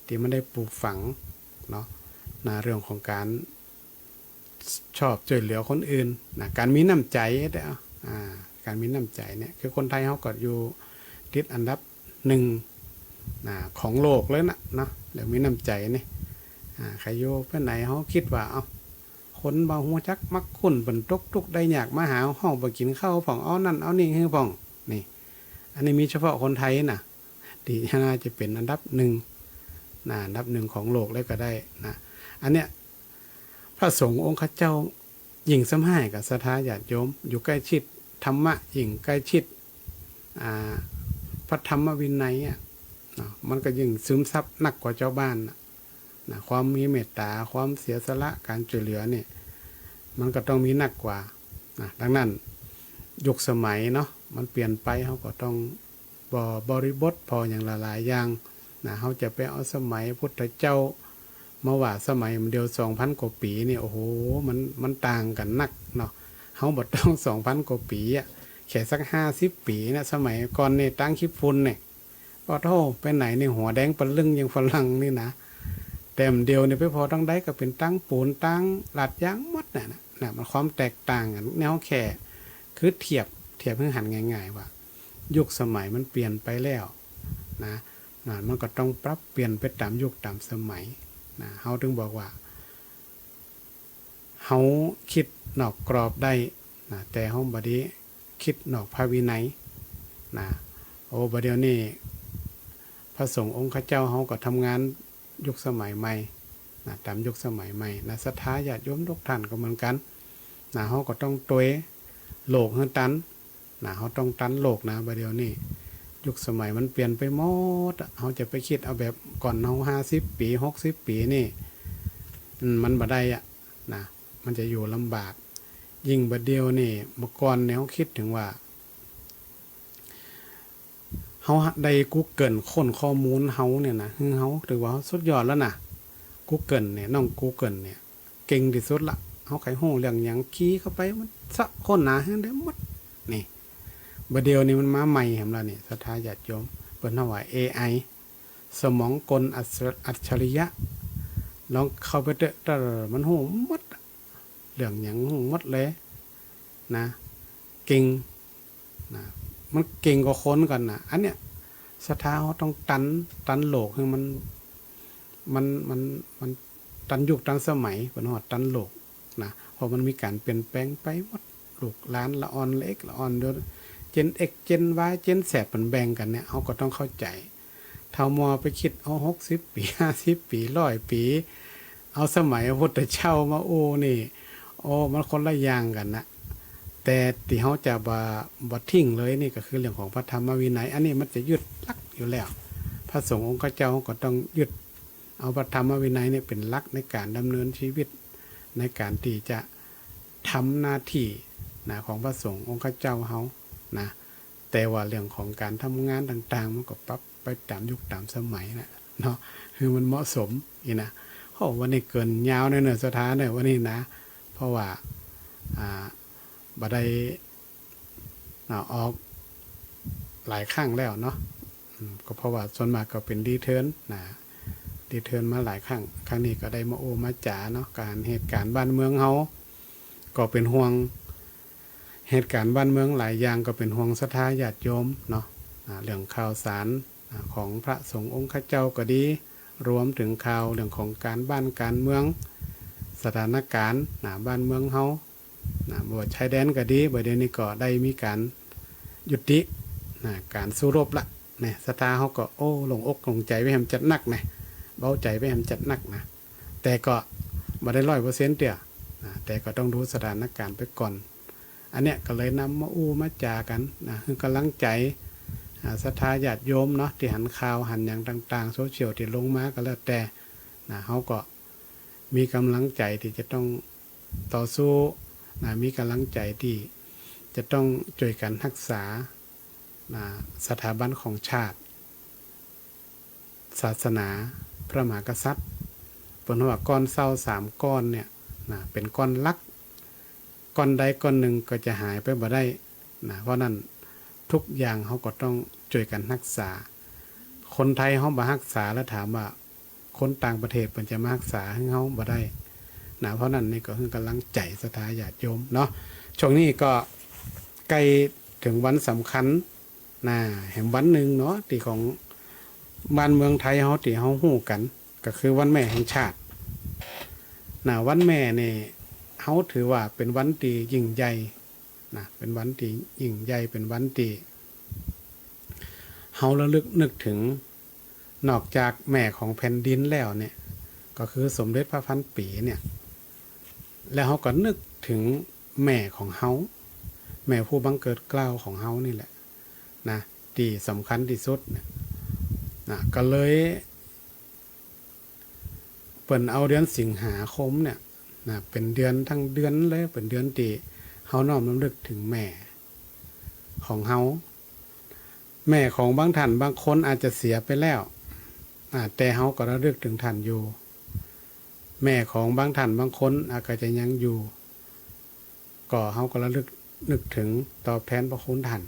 ที่มันได้ปลูกฝังเนาะเรื่องของการชอบช่วยเหลือคนอื่นการมีน้ำใจการมีน้ำใจเนี่ยคือคนไทยเขาก็อยู่ติดอันดับ1ของโลกเลยนะเนาะเดี๋ยวมีน้ำใจนี่ใครโยกไปไหนเขาคิดว่าคนบางหัวจักมักคุ้นเป็นตุกได้อยากมาหาห้องไปกินข้าวผ่องเอานั่นเอานี่ให้ผ่องนี่อันนี้มีเฉพาะคนไทยที่น่าจะเป็นอันดับ1อันดับ1ของโลกเลยก็ได้อันเนี้ยพระสงฆ์องค์ข้าเจ้ายิ่งสมัยกับศรัทธาญาติโยมอยู่ใกล้ชิดธรรมะยิ่งใกล้ชิดพระธรรมวินัยมันก็ยิ่งซึมซับหนักกว่าเจ้าบ้านความมีเมตตาความเสียสละการช่วยเหลือเนี่ยมันก็ต้องมีหนักกว่าดังนั้นยุคสมัยเนาะมันเปลี่ยนไปเขาก็ต้องบริบทพออย่างหลายๆอย่างเขาจะไปเอาสมัยพุทธเจ้ามาว่าสมัยมันเดียว 2,000 กว่าปีนี่โอ้โหมันต่างกันนักเนาะเขาบ่ต้อง 2,000 กว่าปีแค่สัก50 ปีนะสมัยก่อนนี่ตั้งขี้ฝุ่นเนี่ยก็โทษไปไหนนี่หัวแดงปะลึงอย่างฝรั่งนี่นะแต่เดียวเนี่ยไปพอต้องได้ก็เป็นตั้งปูนตั้งหลัดยางหมดมันความแตกต่างกันแนวแค่คือเทียบให้หันง่ายๆว่ายุคสมัยมันเปลี่ยนไปแล้วมันก็ต้องปรับเปลี่ยนไปตามยุคตามสมัยเขาถึงบอกว่าเขาคิดนอกกรอบได้แต่เขาบ่ได้คิดนอกพระวินัยบัดเดี๋ยวนี้พระสงฆ์องค์ข้าเจ้าเขาก็ทำงานยุคสมัยใหม่ตามยุคสมัยใหม่ศรัทธาญาติโยมทุกท่านก็เหมือนกันเขาก็ต้องตัวโลกให้ตันเขาต้องตันโลกบัดเดี๋ยวนี้ ยุคสมัยมันเปลี่ยนไปหมดเขาจะไปคิดเอาแบบก่อนเขา50 ปี60 ปีนี่มันบ่ได้นะมันจะอยู่ลำบากยิ่งบัดเดียวนี่เมื่อก่อนเนี่ยเขาคิดถึงว่าเขาได้Googleค้นข้อมูลเขาเนี่ยนะเขาถือว่าสุดยอดแล้วนะGoogleเนี่ยน้องGoogleเนี่ยเก่งที่สุดละเขาไขหูเรื่องหยังคีย์เข้าไปมันสะค้นหาให้ได้หมดนี่บัดเดียวนี่มันมาใหม่เห็นแล้วนี่ศรัทธาญาติโยมเปิ้นว่า AI สมองกลอัจฉริยะลองเข้าไปเด้อมันหูหมดเรื่องหยังหูหมดเลยนะเก่งนะมันเก่งกว่าคนกันนะอันเนี้ยศรัทธาเขาต้องตันโลกคือมันตันยุคตันสมัยเปิ้นว่าตันโลกนะเพราะมันมีการเปลี่ยนแปลงไปหมดลูกหลานละอ่อนเล็กละอ่อนเดี๋ยวเจน X เจน Y เจน Z มันแบ่งกันเนี่ยเขาก็ต้องเข้าใจเท่ามอไปคิดเอา60 ปี50 ปี100 ปีเอาสมัยพระพุทธเจ้ามาโอ้นี่โอ้มันคนละอย่างกันนะแต่ที่เขาจะบ่ทิ้งเลยนี่ก็คือเรื่องของพระธรรมวินัยอันนี้มันจะยึดหลักอยู่แล้วพระสงฆ์องค์เจ้าก็ต้องยึดเอาพระธรรมวินัยเนี่ยเป็นหลักในการดำเนินชีวิตในการที่จะทำหน้าที่นะของพระสงฆ์องค์เจ้าเขานะแต่ว่าเรื่องของการทำงานต่างๆมันก็ปรับไปตามยุคตามสมัยนะเนาะคือมันเหมาะสมอีนะโอ้วันนี้เกินยาวในเนื้อสถานเนี่ยวันนี้นะเพราะว่าบ่ได้ออกหลายครั้งแล้วเนาะก็เพราะว่าส่วนมากก็เป็นรีเทิร์นนะรีเทิร์นมาหลายครั้งนี้ก็ได้มาโอมาจ๋าเนาะการเหตุการณ์บ้านเมืองเฮาก็เป็นห่วงเหตุการณ์บ้านเมืองหลายอย่างก็เป็นห่วงศรัทธาญาติโยมเนาะเรื่องข่าวสารของพระสงฆ์องค์เจ้าก็ดีรวมถึงข่าวเรื่องของการบ้านการเมืองสถานการณ์บ้านเมืองเฮาบ่ว่าชายแดนก็ดีบ่เดี๋ยวนี้ก็ได้มีการยุติการสู้รบละเนี่ยศรัทธาเฮาก็โอ้ลงอกลงใจไว้ให้มันจัดหนักนะเบาใจไว้ให้มันจัดหนักนะแต่ก็บ่ได้100%เด้อแต่ก็ต้องดูสถานการณ์ไปก่อนอันเนี้ยก็เลยนำมาอู้มาจากันคือกำลังใจศรัทธาญาติโยมเนาะที่หันข่าวหันอย่างต่างๆโซเชียลที่ลงมาก็แล้วแต่เขาก็มีกำลังใจที่จะต้องต่อสู้มีกำลังใจที่จะต้องช่วยกันรักษาสถาบันของชาติศาสนาพระมหากษัตริย์เปิ้นว่าก้อนเศร้า3 ก้อนเนี่ยเป็นก้อนลักก้อนใดก้อนหนึ่งก็จะหายไปบ่ได้เพราะนั้นทุกอย่างเขาก็ต้องช่วยกันรักษาคนไทยเขาบ่รักษาแล้วถามว่าคนต่างประเทศเพิ่นจะมารักษาให้เขาบ่ได้เพราะนั้นนี่ก็คือกำลังใจศรัทธาญาติโยมเนาะช่วงนี้ก็ใกล้ถึงวันสำคัญแห่งวันหนึ่งเนาะที่ของบ้านเมืองไทยเขาที่เขาฮู้กันก็คือวันแม่แห่งชาติวันแม่นี่เขาถือว่าเป็นวันที่ยิ่งใหญ่เป็นวันที่ยิ่งใหญ่เป็นวันที่เขาระลึกนึกถึงนอกจากแม่ของแผ่นดินแล้วเนี่ยก็คือสมเด็จพระพันปีเนี่ยแล้วเขาก็นึกถึงแม่ของเขาแม่ผู้บังเกิดเกล้าของเขานี่แหละที่สำคัญที่สุดเนี่ยก็เลยเปิ่นเอาเดือนสิงหาคมเนี่ยเป็นเดือนทั้งเดือนเลยเป็นเดือนที่เฮาน้อมรำลึกถึงแม่ของเฮาแม่ของบางท่านบางคนอาจจะเสียไปแล้วแต่เฮาก็ระลึกถึงท่านอยู่แม่ของบางท่านบางคนอาจจะยังอยู่ก็เฮาก็ระลึกนึกถึงตอบแทนพระคุณท่าน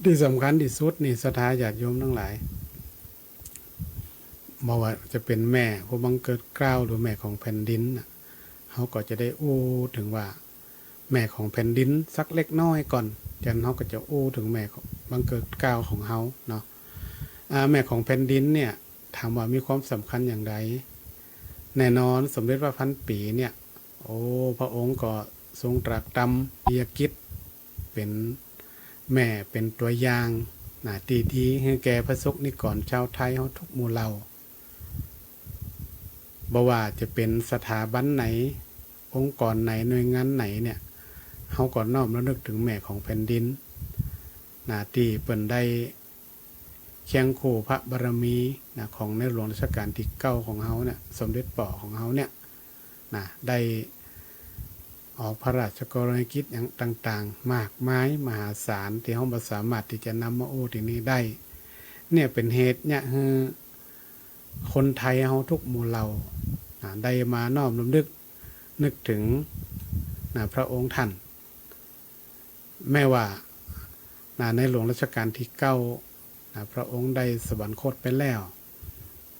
ที่สำคัญที่สุดนี่ศรัทธาญาติโยมทั้งหลายบ่ว่าจะเป็นแม่ผู้บังเกิดเกล้าหรือแม่ของแผ่นดินเขาก็จะได้อู้ถึงว่าแม่ของแผ่นดินสักเล็กน้อยก่อนจากนั้นเขาก็จะอู้ถึงแม่ของบังเกิดเกล้าของเขาเนาะแม่ของแผ่นดินเนี่ยถามว่ามีความสำคัญอย่างไรแน่นอนสมเด็จพระพันปีเนี่ยพระองค์ก็ทรงตรัสตำปิยกิจเป็นแม่เป็นตัวอย่างดีๆให้แก่พระสงฆ์นิกรชาวไทยเขาทุกหมู่เหล่าบ่ว่าจะเป็นสถาบันไหนองค์กรไหนหน่วยงานไหนเนี่ยเขาก็น้อมระลึกถึงแม่ของแผ่นดิน ที่เปิ้นได้เคียงคู่พระบารมีของในหลวงรัชกาลที่9ของเฮาเนี่ยสมเด็จป่อของเฮาเนี่ยได้ออกพระราชกรณียกิจอย่างต่างๆมากมายมหาศาลที่เฮาบ่สามารถที่จะนำมาโอ้ที่นี้ได้เนี่ยเป็นเหตุเนี่ยคือคนไทยเฮาทุกหมู่เหล่าได้มาน้อมรำลึกนึกถึงพระองค์ท่านแม้ว่าในหลวงรัชกาลที่9พระองค์ได้สวรรคตไปแล้ว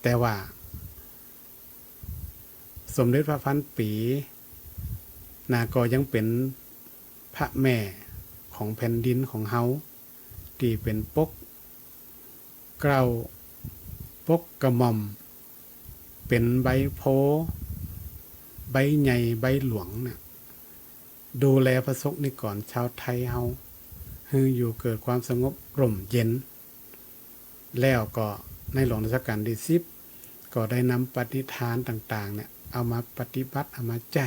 แต่ว่าสมเด็จพระพันปีก็ยังเป็นพระแม่ของแผ่นดินของเฮาที่เป็นปกเกล้าปกกระหม่อมเป็นใบโพใบใหญ่ใบหลวงเนี่ยดูแลประสบนิกรชาวไทยเฮาให้อยู่เกิดความสงบร่มเย็นแล้วก็ในหลวงรัชกาลที่10ก็ได้นำปฏิฐานต่างๆเนี่ยเอามาปฏิบัติเอามาใจ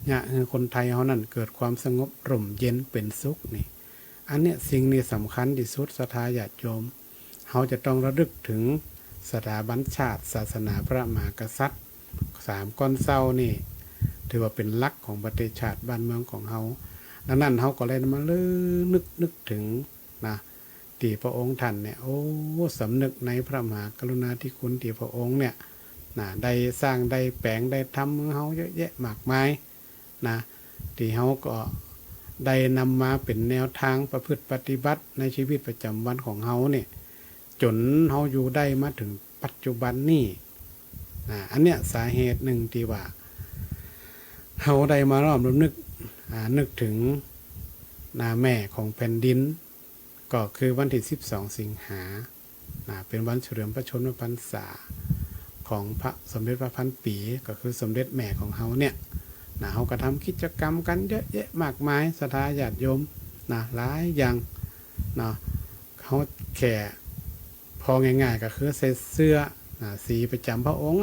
เนี่ยคือคนไทยเฮานั่นเกิดความสงบร่มเย็นเป็นสุขนี่อันเนี้ยสิ่งนี้สำคัญที่สุดศรัทธาญาติโยมเฮาจะต้องระลึกถึงสถาบันชาติศาสนาพระมหากษัตริย์3ก้อนเศร้านี่ถือว่าเป็นหลักของประเทศชาติบ้านเมืองของเฮาดังนั้นเฮาก็เลยมานึกถึงที่พระองค์ท่านเนี่ยสำนึกในพระมหากรุณาธิคุณที่พระองค์เนี่ยได้สร้างได้แปลงได้ทำมือเฮาเยอะแยะมากมายที่เฮาก็ได้นำมาเป็นแนวทางประพฤติปฏิบัติในชีวิตประจำวันของเฮาเนี่ยจนเฮาอยู่ได้มาถึงปัจจุบันนี้อันเนี้ยสาเหตุหนึ่งที่ว่าเฮาได้มาร่วมรำนึกถึงแม่ของแผ่นดินก็คือวันที่12สิงหาเป็นวันเฉลิมพระชนมพรรษาของพระสมเด็จพระพันปีก็คือสมเด็จแม่ของเฮาเนี่ยเฮาก็ทำกิจกรรมกันเยอะแยะมากมายศรัทธาญาติโยมหลายอย่างเขาแค่พอง่ายๆก็คือใส่เสื้อสีประจำพระองค์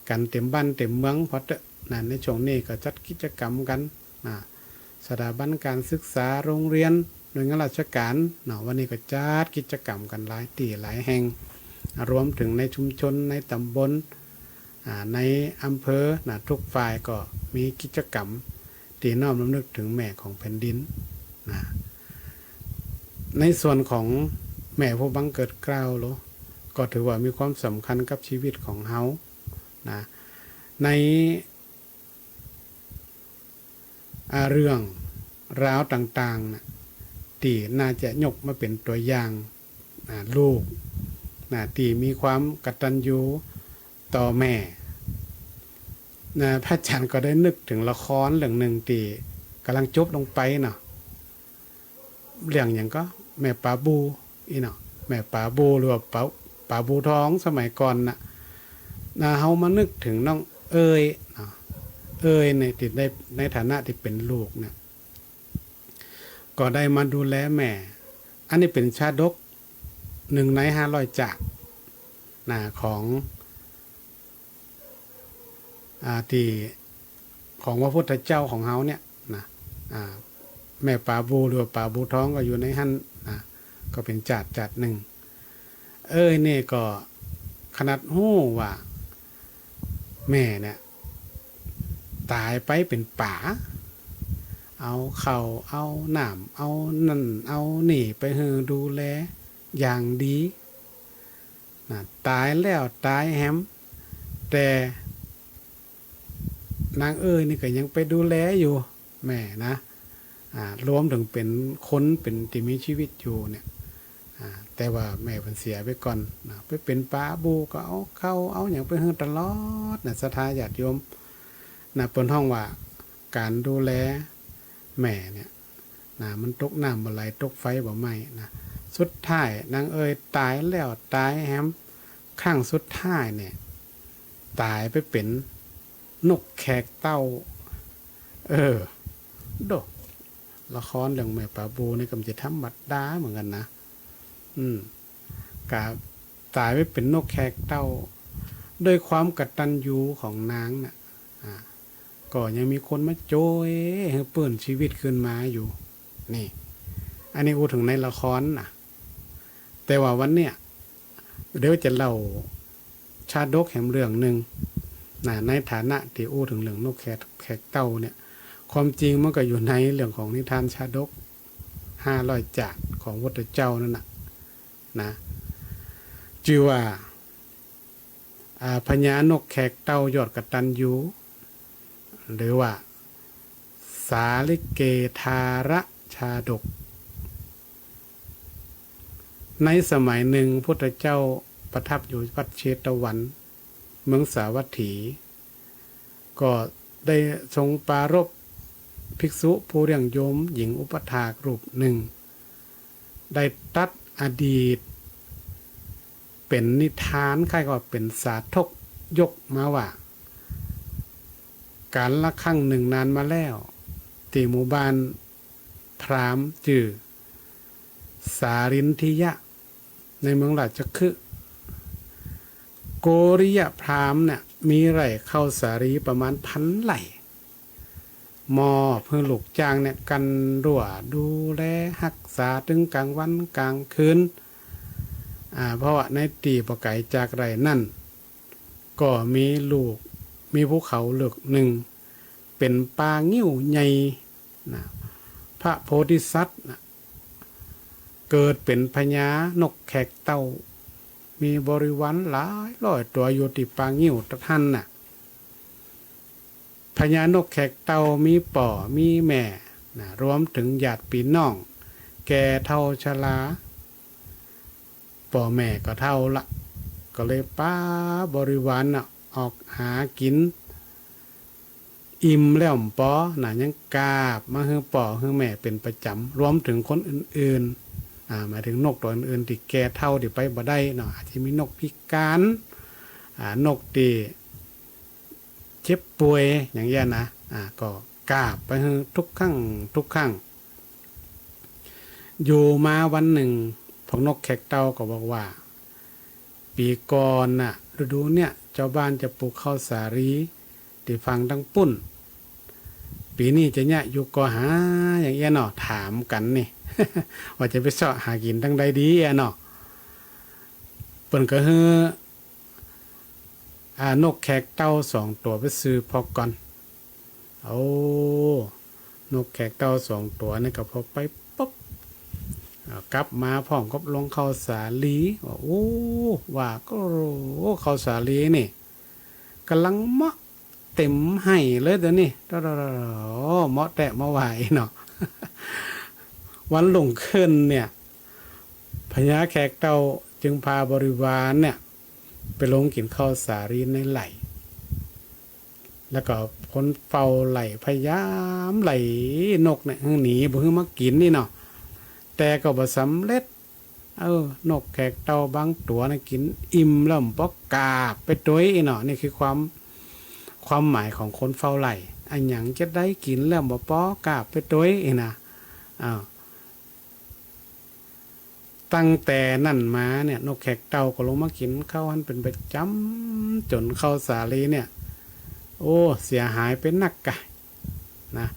กันเต็มบ้านเต็มเมืองพอในช่วงนี้ก็จัดกิจกรรมกันสถาบันการศึกษาโรงเรียนหน่วยงานราชการวันนี้ก็จัดกิจกรรมกันหลายที่หลายแห่งรวมถึงในชุมชนในตำบลในอำเภอทุกฝ่ายก็มีกิจกรรมที่น้อมรำลึกถึงแม่ของแผ่นดินในส่วนของแม่ผู้บังเกิดเกล้าก็ถือว่ามีความสำคัญกับชีวิตของเฮาในเรื่องราวต่างๆที่น่าจะยกมาเป็นตัวอย่างลูกที่มีความกตัญญูต่อแม่พระอาจารย์ก็ได้นึกถึงละครเรื่องหนึ่งที่กำลังจบลงไปเเรื่องอย่างก็แม่ปลาบูแม่ปลาบูหรือว่าปลาบูท้องสมัยก่อนเฮามานึกถึงน้องเอ๋ยในติดได้ในฐานะที่เป็นลูกก็ได้มาดูแลแม่อันนี้เป็นชาดก1 ใน 500จากของที่ของพระพุทธเจ้าของเฮาเนี่ยแม่ปลาบูหรือปลาบูท้องก็อยู่ในหั่นก็เป็นจัดหนึ่งนี่ก็ขนาดหู้ว่าแม่เนี่ยตายไปเป็นป่าเอาเข้าเอาน้ำเอานั่นเอานี่ไปดูแลอย่างดีตายแล้วตายแฮมแต่นางนี่ก็ยังไปดูแลอยู่แม่รวมถึงเป็นคนเป็นที่มีชีวิตอยู่เนี่ยแต่ว่าแม่เพิ่นเสียไปก่อนไปเป็นปลาบูก็เอาเข้าเอาอย่างไปตลอดศรัทธาญาติโยมเปิ้นห้องว่าการดูแลแม่เนี่ยมันตกน้ำบ่ไหลตกไฟบ่ไหม้สุดท้ายนางตายแล้วตายแฮมข้างสุดท้ายเนี่ยตายไปเป็นนกแขกเต้าละครเรื่องแม่ปลาบูนี่ก็จะธรรมดาเหมือนกันนะกะตายไปเป็นนกแขกเต้าด้วยความกตัญญูของนางก็ยังมีคนมาโจยให้เปิ้นชีวิตขึ้นมาอยู่นี่ อันนี้อู้ถึงในละครนะแต่ว่าวันเนี้ยเดี๋ยวจะเล่าชาดกแห่งเรื่องหนึ่งนะในฐานะที่อู้ถึงเรื่องนกแขกเต้าเนี่ยความจริงมันก็อยู่ในเรื่องของนิทานชาดก500 จาดของพุทธเจ้านั่นนะชื่อว่าพญานกแขกเต้ายอดกตัญญูหรือว่าสาลิเกธาระชาดกในสมัยหนึ่งพุทธเจ้าประทับอยู่วัดเชตวันเมืองสาวัตถีก็ได้ทรงปรารภภิกษุผู้เลี้ยงโยมหญิงอุปถากรูปหนึ่งได้ตัดอดีตเป็นนิทานคล้ายกับเป็นสาธกยกมาว่าการละครั้งหนึ่งนานมาแล้วที่หมู่บ้านพราหมณ์จื่อสารินทิยะในเมืองราชคฤห์โกริยะพราหมณ์เนี่ยมีไร่ข้าวสาลีประมาณ1,000 ไร่มอเพื่อลูกจ้างเนี่ยกันรั่วดูแลรักษาถึงกลางวันกลางคืนเพราะว่าในตีปไก่จากไร่นั่นก็มีลูกมีภูเขาเลือกหนึ่งเป็นปางงิ้วใหญ่นะพระโพธิสัตว์นะเกิดเป็นพญานกแขกเต้ามีบริวารหลายร้อยตัวอยู่ที่ปางงิ้วท่านน่ะพญานกแขกเต้ามีป่อมีแม่นะรวมถึงญาติพี่น้องแก่เท่าชราป่อแม่ก็เท่าละก็เลยป้าบริวารน่ะออกหากินอิ่มแล้วปอน่ะยังกาบมาฮือป่อฮือแม่เป็นประจำรวมถึงคนอื่นๆหมายถึงนกตัวอื่นๆที่แก่เท่าที่ไปบ่ได้เนาะอาจจะมีนกพิการนกที่เจ็บป่วยอย่างเงี้ยนะก็กาบไปฮือทุกครั้งอยู่มาวันหนึ่งพวกนกแขกเต้าก็บอกว่าปีก่อนน่ะฤดูเนี่ยเจ้าบ้านจะปลูกข้าวสาลีที่ฟังทั้งปุ้นปีนี้จะเนี่ยอยู่ก็หาอย่างเงี้ยเนาะถามกันนี่ ว่าจะไปเสาะหากินทั้งใดดีเนาะเปิ่นก็คือนกแขกเต้า2 ตัวไปซื้อพอก่อนนกแขกเต้า2 ตัวนี่ก็พอไปปุ๊บกลับมาพร้อมกับลงข้าวสาลีว่าก็ข้าวสาลีนี่กำลังเหมาะเต็มให้เลยเดี๋ยวนี้เหมาะแตะมาไหวเนาะ วันลงขึ้นเนี่ยพญาแขกเต้าจึงพาบริวารเนี่ยไปลงกินข้าวสาลีในไหลแล้วก็คนเฝ้าไหลพยายามไหลนกเนี่ยหนีบ่ให้มากินนี่เนาะแต่ก็บ่สำเร็จนกแขกเต้าบางตัวนะกินอิ่มแล้วปอกกาบไปตัวเนาะนี่คือความหมายของคนเฝ้าไหลอันหยังจะได้กินแล้วบ่ปอกาบไปตัวนะตั้งแต่นั่นมาเนี่ยนกแขกเต้าก็ลงมากินข้าวหันเป็นประจำจนข้าวสาลีเนี่ยเสียหายเป็นนักกะนะ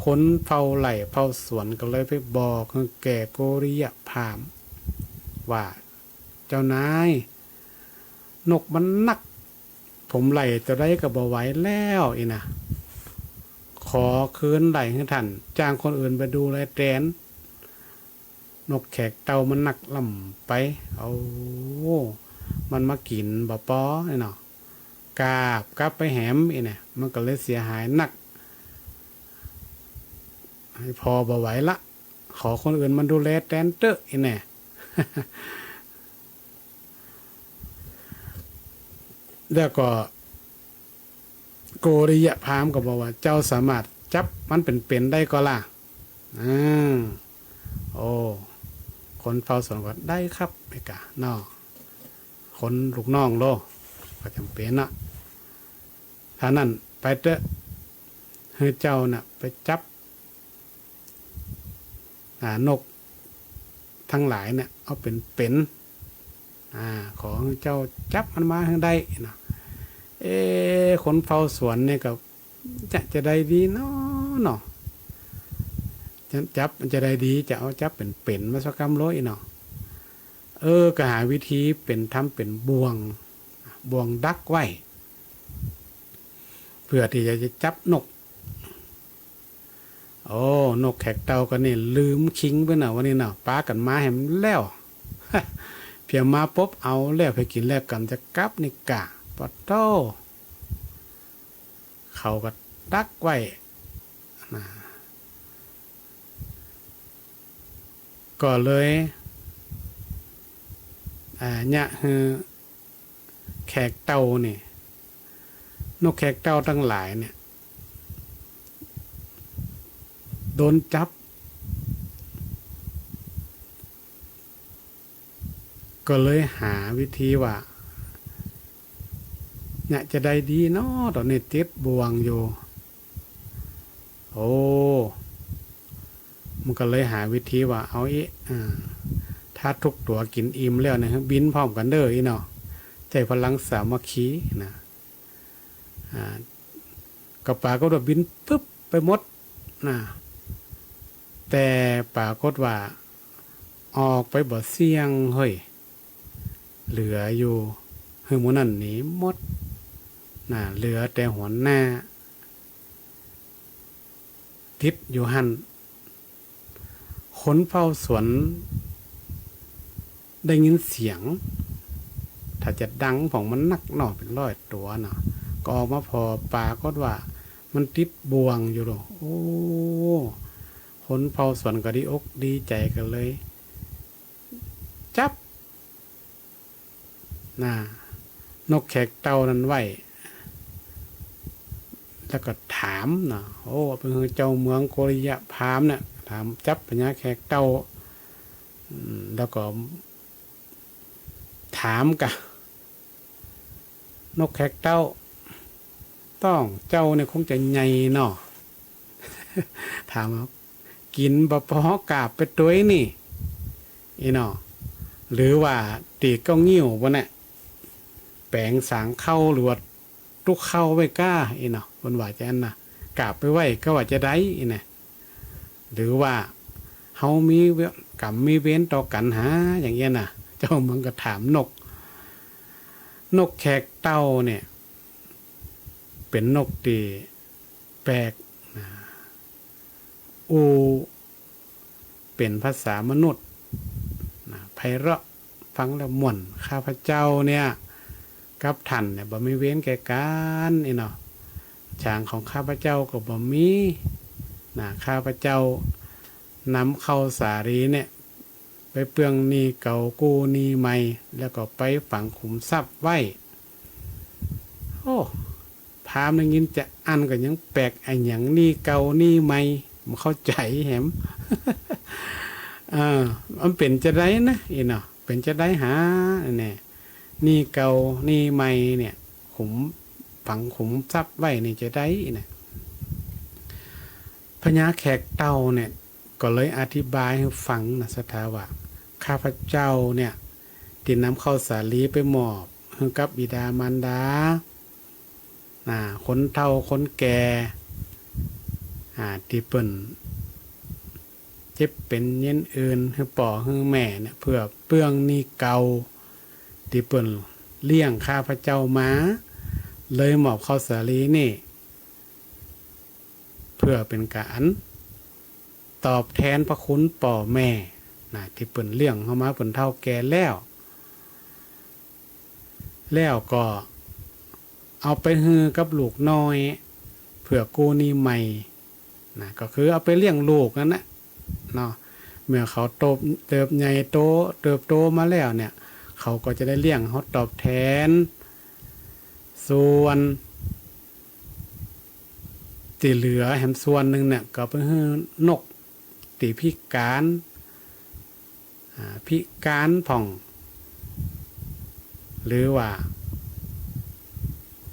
คนเฝ้าไร่เฝ้าสวนก็เลยไปบอกแก่โกริยะพราหมณ์ว่าเจ้านายนกมันนักผมไร่จะได้ก็บ่ไหวแล้วนะขอคืนไร่ให้ท่านจ้างคนอื่นไปดูแลแทนนกแขกเต้ามันนักล่ำไปมันมากินบ่ปอเนาะกลับไปแหมเนี่ยมันก็เลยเสียหายนักให้พอบ่ไหวละขอคนอื่นมันดูแลแทนเตอะเนี่ย แล้วก็โกริยะพราหมณ์ก็บอกว่าเจ้าสามารถจับมันเป็นได้ก็ล่ะคนเฝ้าสวนก็ได้ครับไม่กะนอคนลูกน้องโลก็จำเป็นนะถ้านั่นไปเถอะให้เจ้าน่ะไปจับนกทั้งหลายเนี่ยเอาเป็นขอให้เจ้าจับมันมาให้ได้นะคนเฝ้าสวนเนี่ยก็จะได้ดีเนาะ จับมันจะได้ดีจะเอาจับเป็นมาสักกำร้อยเนาะก็หาวิธีเป็นทำเป็นบ่วงดักไว้เพื่อที่จะจับนกนกแขกเต่ากันนี่ลืมคิงไปหน่ะวันนี้เนาะป้ากันมาแหมแล้ว เพียงมาปุ๊บเอาแล้วไปกินแล้วกันจะกลับนี่กะปะโตเขาก็ดักไว้นะก็เลยเนี่ยคือแขกเต่านี่นกแขกเต่าทั้งหลายเนี่ยโดนจับก็เลยหาวิธีว่าเนี่ยจะได้ดีเนาะตอนนี้ติดบ่วงอยู่มันก็เลยหาวิธีว่าเอาถ้าทุกตัวกินอิ่มแล้วนะบินพร้อมกันเด้อเนาะใจพลังสามัคคีนะกับป่าก็โดดบินปึ๊บไปหมดนะแต่ป่ากฏว่าออกไปบ่เสี่ยงเฮ้ยเหลืออยู่หมู่นั่นหนีหมดนะเหลือแต่หัวหน้าติดอยู่หันคนเฝ้าสวนได้ยินเสียงถ้าจะดังของมันนักหน่อเป็น100 ตัวเนาะก็ออกมาพอปลาก็ว่ามันติดบ่วงอยู่หรอคนเฝ้าสวนก็ดีอกดีใจกันเลยจับนกแขกเต่านั้นไว้แล้วก็ถามนะเป็นเจ้าเมืองโกริยะพามเนี่ยถามจับพญาแขกเต่าแล้วก็ถามกะนกแขกเต่าต้องเจ้าเนี่ยคงจะใหญ่เนาะ ถามว่ากินบะพอกาบไปตัวนี่เนาะหรือว่าตีก็งิ้ววะเนี่ยแปลงสางเข้าหรือว่าตุกเข้าไว้ก้าเนาะบนว่าจะอันน่ะกาบไปไว้ก็ว่าจะได้เนี่ยหรือว่าเฮามีกรรมมีเวรต่อกันหาอย่างเงี้ยน่ะเจ้ามึงก็ถามนกแขกเต่าเนี่ยเป็นนกตีแปลกเป็นภาษามนุษย์ไพเราะฟังแล้วม่วนข้าพเจ้าเนี่ยกับท่านเนี่ยบ่มีเว้นแก่กันเนาะช้างของข้าพเจ้าก็บ่มีข้าพเจ้านำเข้าสารีเนี่ยไปเปลืองนีเก่ากู้นีใหม่แล้วก็ไปฝังขุมทรัพย์ไว้พามได้ยินจะอันก็ยังแปลกไอ้หยังนี่เก่านี่ใหม่มันเข้าใจแหม มันเป็นจะได้นะเนาะเป็นจะได้หาเนี่ยนี่เก่านี่ใหม่เนี่ยขุมฝังขุมทรัพย์ไว้นี่จะได้เนี่ยพญาแขกเต่าเนี่ยก็เลยอธิบายให้ฟังนะสถาว่าข้าพเจ้าเนี่ยติดน้ำเข้าสาลีไปมอบให้กับบิดามารดาคนเฒ่าคนแก่ที่เปิ่นเจ็บเป็นเย็นอื่นให้ป่อให้แม่เนี่ยเพื่อเปลืองนี่เก่าที่เปิ่นเลี้ยงข้าพเจ้ามาเลยมอบข้าวสาลีนี่เพื่อเป็นการตอบแทนพระคุณป่อแม่ที่เปิ่นเลี้ยงเข้ามาเปิ่นเฒ่าแก่แล้วก็เอาไปฮือกับลูกน้อยเพื่อกูนี่ใหม่ก็คือเอาไปเลี้ยงลูกนั่นแหละเนาะเมื่อเขาเติบใหญ่เติบโตมาแล้วเนี่ยเขาก็จะได้เลี้ยงเขาตอบแทนส่วนที่เหลือแหมส่วนหนึ่งเนี่ยก็ไปฮือนกตีพิการผ่องหรือว่า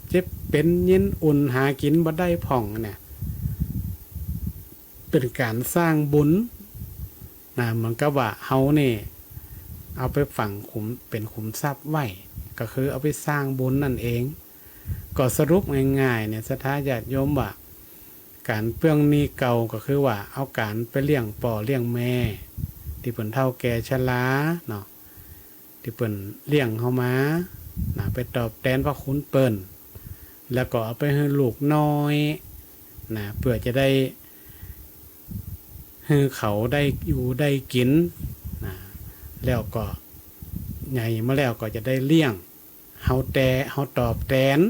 เจ็บเป็นเย็นอุ่นหากินบ่ได้ผ่องเนี่ยเป็นการสร้างบุญเหมือนกับว่าเฮานี่เอาไปฝังขุมเป็นขุมทรัพย์ไว้ก็คือเอาไปสร้างบุญนั่นเองก็สรุปง่ายๆเนี่ยศรัทธาญาติโยมว่า การเปลื้องหนี้เก่าก็คือว่าเอาการไปเลี้ยงป่อเลี้ยงแม่ที่เพิ่นเฒ่าแก่ชราเนาะที่เพิ่นเลี้ยงเฮามานะไปตอบแทนพระคุณเปิ้นแล้วก็เอาไปให้ลูกน้อยนะเพื่อจะได้ให้เขาได้อยู่ได้กินนะแล้วก็ใหญ่มาแล้วก็จะได้เลี้ยงเฮาตอบแทน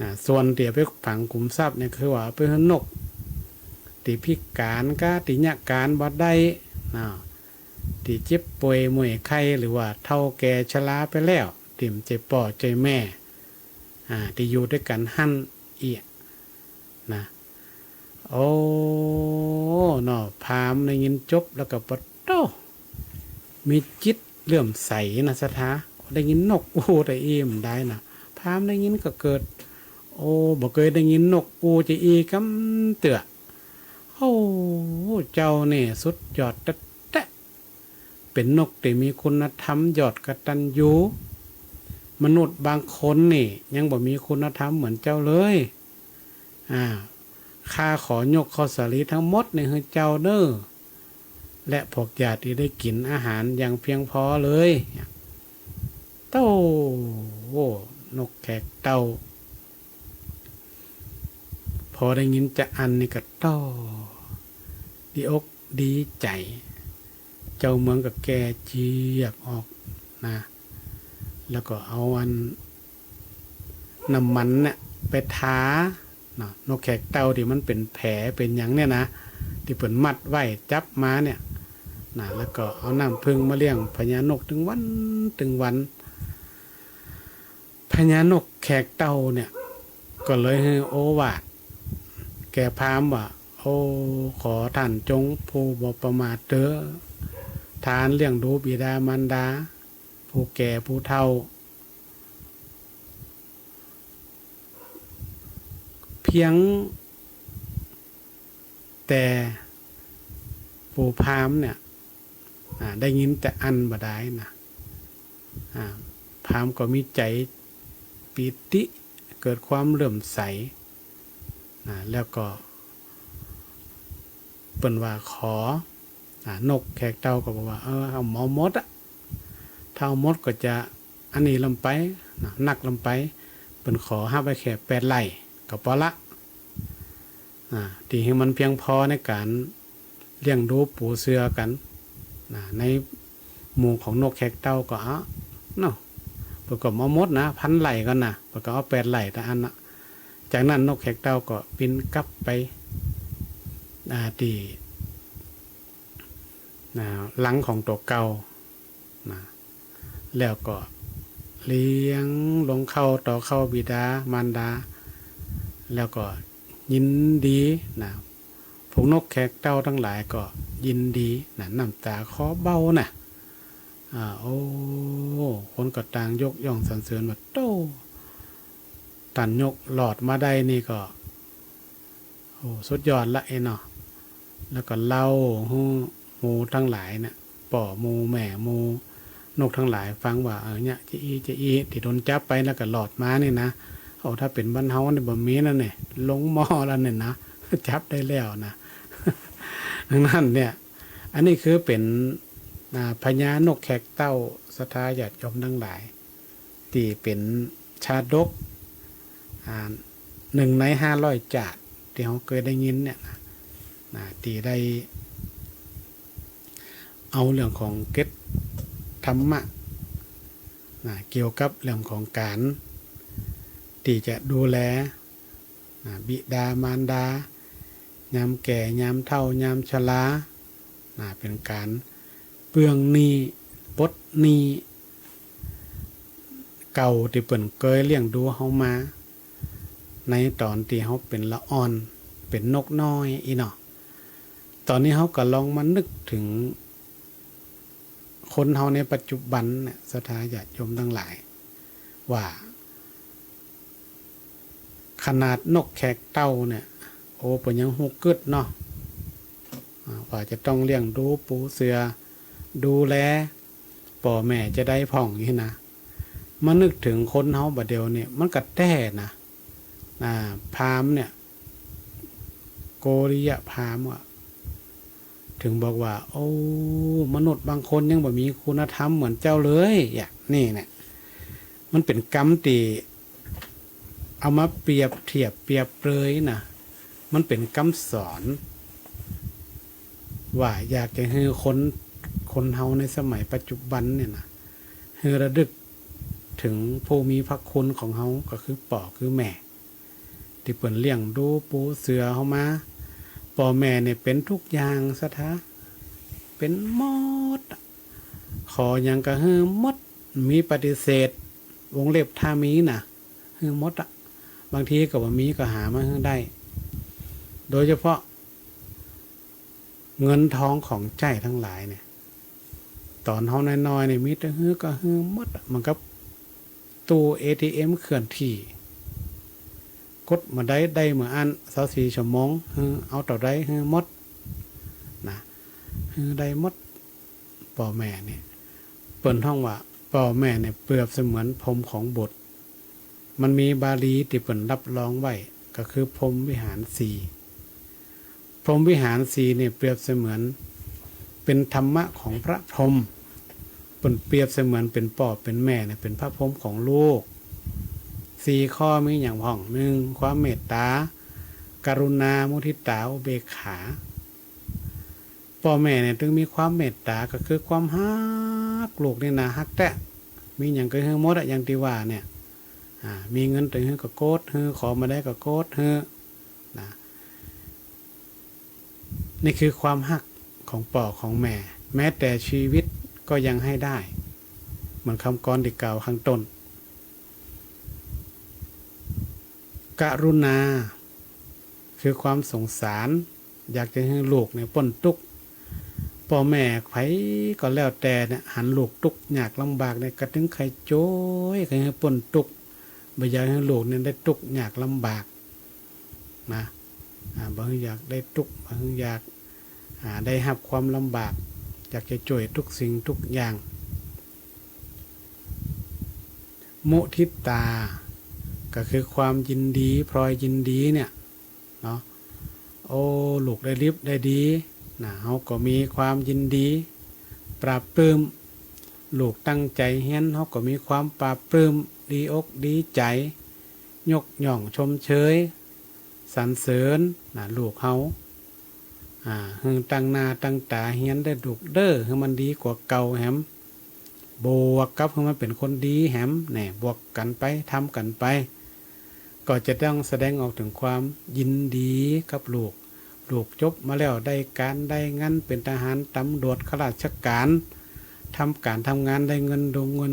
นะส่วนเดี๋ยวไปผังขุมทรัพย์เนี่ยคือว่าไปให้นกที่พิการก็ที่ยะการบ่ได้นะที่เจ็บป่วยมวยไข้หรือว่าเฒ่าแก่ชราไปแล้วติ่มเจ็บป่อใจแม่ที่อยู่ด้วยกันหั่นเอียนะโอ้เนาะพามได้ยินจบแล้วก็ปะโตมีจิตเลื่อมใสนะสถาได้ยินนกโอ้แต่อิ่มได้นะพามได้ยินก็เกิดโอ้บ่เคยได้ยินนกโอ้จะอีกำเตือโอ้เจ้าเนี่ยสุดยอดแตะเป็นนกที่มีคุณธรรมยอดกตัญญูมนุษย์บางคนนี่ยังบ่มีคุณธรรมเหมือนเจ้าเลยข้าขอยกข้อสารีทั้งหมดในให้เจ้าเด้อและพวกญาติที่ได้กินอาหารอย่างเพียงพอเลยเต้านกแขกเต้าพอได้ยินจะอันนี่ก็ต้อดีอกดีใจเจ้าเมืองกับแกเจียกออกนะแล้วก็เอาอันน้ำมันเนี่ยไปทานกแขกเต้าที่มันเป็นแผลเป็นหยังเนี่ยนะที่เปิ่นมัดไว้จับมาเนี่ยนะแล้วก็เอาน้ำพึ่งมาเลี้ยงพญานกถึงวันพญานกแขกเต้าเนี่ยก็เลยให้โอวาทแก่พราหมณ์ว่าโอ้ขอท่านจงผู้บ่ประมาทเด้อทานเลี้ยงดูบิดามารดาผู้แก่ผู้เฒ่าเพียงแต่ปู่พราหมณ์เนี่ยได้ยินแต่อันบ่ได้นะพราหมณ์ก็มีใจปิติเกิดความเลื่อมใสแล้วก็เปิ้นว่าขอนกแขกเต้าก็บอกว่าเอาหมอมดถ้าเอามดก็จะอันนี้ลำไปนักลำไปเปิ้นขอห้าไปแค่8 ไร่ก็พอละที่ให้มันเพียงพอในการเลี้ยงดูปูเสือกันในหมู่ของนกแขกเต้าก็เนาะประกอบมดนะ1,000 ไร่กันนะประกอบเอา8 ไร่แต่อันนะจากนั้นนกแขกเต้าก็บินกลับไปที่หลังของตัวเก่าแล้วก็เลี้ยงลงเข้าต่อเข้าบิดามารดาแล้วก็ยินดีพวกนกแขกเต้าทั้งหลายก็ยินดีน้ำตาคอเบ้าโอ้คนก็ต่างยกย่องสรรเสริญว่าโตตันยกหลอดมาได้นี่ก็โอ้สุดยอดละเนาะแล้วก็เล่าหมูทั้งหลายเนี่ยป่อหมูแม่หมูนกทั้งหลายฟังว่าเนี่ยจะอีที่โดนจับไปแล้วก็หลอดมานี่นะถ้าเป็นบ้านเฮาเนี่ยบ่มีนั่นเนี่ยลงหม้อแล้วเนี่ยนะจับได้แล้วนะดังนั้นเนี่ยอันนี้คือเป็นพญานกแขกเต้าศรัทธาญาติโยมทั้งหลายที่เป็นชาดก1 ใน 500 จาดที่เขาเคยได้ยินเนี่ยที่ได้เอาเรื่องของเกตธรรมะเกี่ยวกับเรื่องของการที่จะดูแลบิดามารดายามแก่ยามเฒ่ายามชราเป็นการเปลืองหนี้ปลดหนี้เก่าที่เปิ่นเคยเลี้ยงดูเฮามาในตอนที่เฮาเป็นละอ่อนเป็นนกน้อยอีเนาะตอนนี้เฮาก็ลองมานึกถึงคนเฮาในปัจจุบันเนี่ยศรัทธาญาติโยมทั้งหลายว่าขนาดนกแขกเต้าเนี่ยโอ้เพิ่นยังฮู้กึดเนาะว่าจะต้องเลี้ยงดูปูเสือดูแลพ่อแม่จะได้พ่องนี่นะมานึกถึงคนเฮาบัดเดียวเนี่ยมันก็แต้นะพราหมณ์เนี่ย โกริยพามอ่ะถึงบอกว่าโอ้มนุษย์บางคนยังบ่มีคุณธรรมเหมือนเจ้าเลยอย่างนี่เนี่ยมันเป็นกรรมตีเอามาเปรียบเทียบเปรียบเปรยนะมันเป็นคำสอนว่าอยากจะให้คนเฮาในสมัยปัจจุบันเนี่ยนะให้ระลึกถึงผู้มีพระคุณของเฮาก็คือพ่อคือแม่ที่เปิ่นเลี้ยงดูปูเสือเฮามาพ่อแม่เนี่ยเป็นทุกอย่างซะทะเป็นหมดขอหยังก็ฮือหมดมีปฏิเสธวงเล็บถ้ามีน่ะฮือหมดอ่ะบางทีก็บ่มีก็หามาฮือได้โดยเฉพาะเงินทองของใจทั้งหลายเนี่ยตอนเฮาน้อยๆเนี่ยมีแต่ฮือก็ฮือหมดมันก็ตู้ ATM เคลื่อนที่กดมาได้เหมือนอัน24ชั่วโมงเอาต่อได้หมดนะได้หมดพ่อแม่เนี่ยเปิ้นท่องว่าพ่อแม่เนี่ยเปรียบเสมือนพรหมของบุตรมันมีบาลีที่เปิ้นรับรองไว้ก็คือพรหมวิหาร4พรหมวิหาร4เนี่ยเปรียบเสมือนเป็นธรรมะของพระพรหมเปิ้นเปรียบเสมือนเป็นพ่อเป็นแม่เนี่ยเป็นพระพรหมของลูก4ข้อมีอย่างพ่อง1ความเมตตากรุณามุทิตาอุเบกขาพ่อแม่เนี่ยถึงมีความเมตตาก็คือความฮักลูกนี่นะฮักแท้มีอย่างก็คือหมดอย่างที่ว่าเนี่ยมีเงินถึงก็โกดขอมาได้ก็โกดนะนี่คือความฮักของพ่อของแม่แม้แต่ชีวิตก็ยังให้ได้เหมือนคำกรที่กล่าวข้างต้นกรุณาคือความสงสารอยากจะให้ลูกเนี่ยพ้นทุกข์พ่อแม่ไผก็แล้วแต่เนี่ยหันลูกทุกข์ยากลำบากเนี่ยก็ถึงใครโจ้ยใครให้พ้นทุกข์บ่อยากให้ลูกเนี่ยได้ทุกข์ยากลำบากนะบางอยากได้ทุกข์บางอยากได้รับความลำบากอยากจะช่วยทุกสิ่งทุกอย่างมุทิตาก็คือความยินดีพลอยยินดีเนี่ยเนาะโอ้ลูกได้ริบได้ดีนะเฮาก็มีความยินดีปราบปลื้มลูกตั้งใจเฮียนเฮาก็มีความปราบปลื้มดีอกดีใจยกย่องชมเชยสรรเสริญนะลูกเฮาฮึตั้งหน้าตั้งตาเฮียนได้ลูกเด้อให้มันดีกว่าเก่าแหมบวกกับให้มันเป็นคนดีแหมแหน่บวกกันไปทำกันไปก็จะต้องแสดงออกถึงความยินดีกับลูกจบมาแล้วได้การได้งานเป็นทหารตำรวจข้าราชการทำการทำงานได้เงิน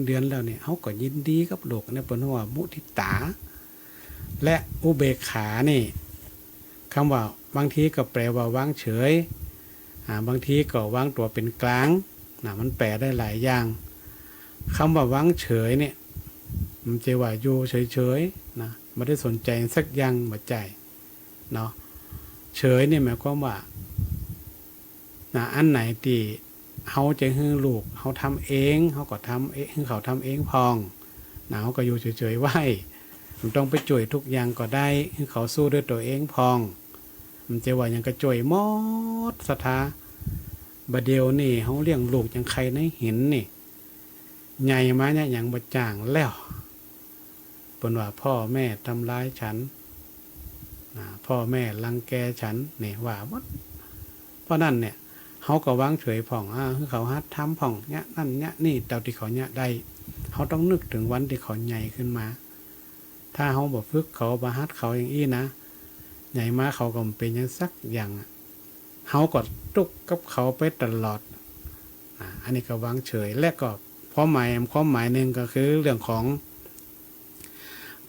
เดือนแล้วเนี่ยเขาก็ยินดีกับลูกเนี่ยเป็นว่ามุทิตาและอุเบกขานี่คำว่าบางทีก็แปลว่าวางเฉยบางทีก็วางตัวเป็นกลางมันแปลได้หลายอย่างคำว่าวางเฉยเนี่ยมันจะว่าอยู่เฉยๆนะไม่ได้สนใจสักอย่างมาใจเนาะเฉยเนี่ยหมายความว่าอันไหนที่เขาจะให้ลูกเขาทำเองเขาก็ทำเองเขาทำเองพองเขาก็อยู่เฉยๆไว้มันต้องไปจ่วยทุกอย่างก็ได้เขาสู้ด้วยตัวเองพองมันจะว่าอย่างกระจ่วยมอดสถาบดเดียวนี่เขาเลี้ยงลูกอย่างใครในเห็นนี่ใหญ่มาเนี่ยอย่างบดจ่างแล้วเป็นว่าพ่อแม่ทำร้ายฉันพ่อแม่รังแกฉันเนี่ยว่าวัดเพราะนั่นเนี่ยเขาก็วางเฉยผ่องคือเขาฮัดทำผ่องเนี่ยนั่นเนี่ยนี่เต่าที่เขาเนี่ยได้เขาต้องนึกถึงวันที่เขาใหญ่ขึ้นมาถ้าเขาบอกฝึกเขาบาฮัดเขาอย่างอี้นะใหญ่มาเขาก็เป็นอย่างสักอย่างเขาก็ตุกกับเขาไปตลอดอันนี้ก็วางเฉยและก็ความหมายหนึ่งก็คือเรื่องของ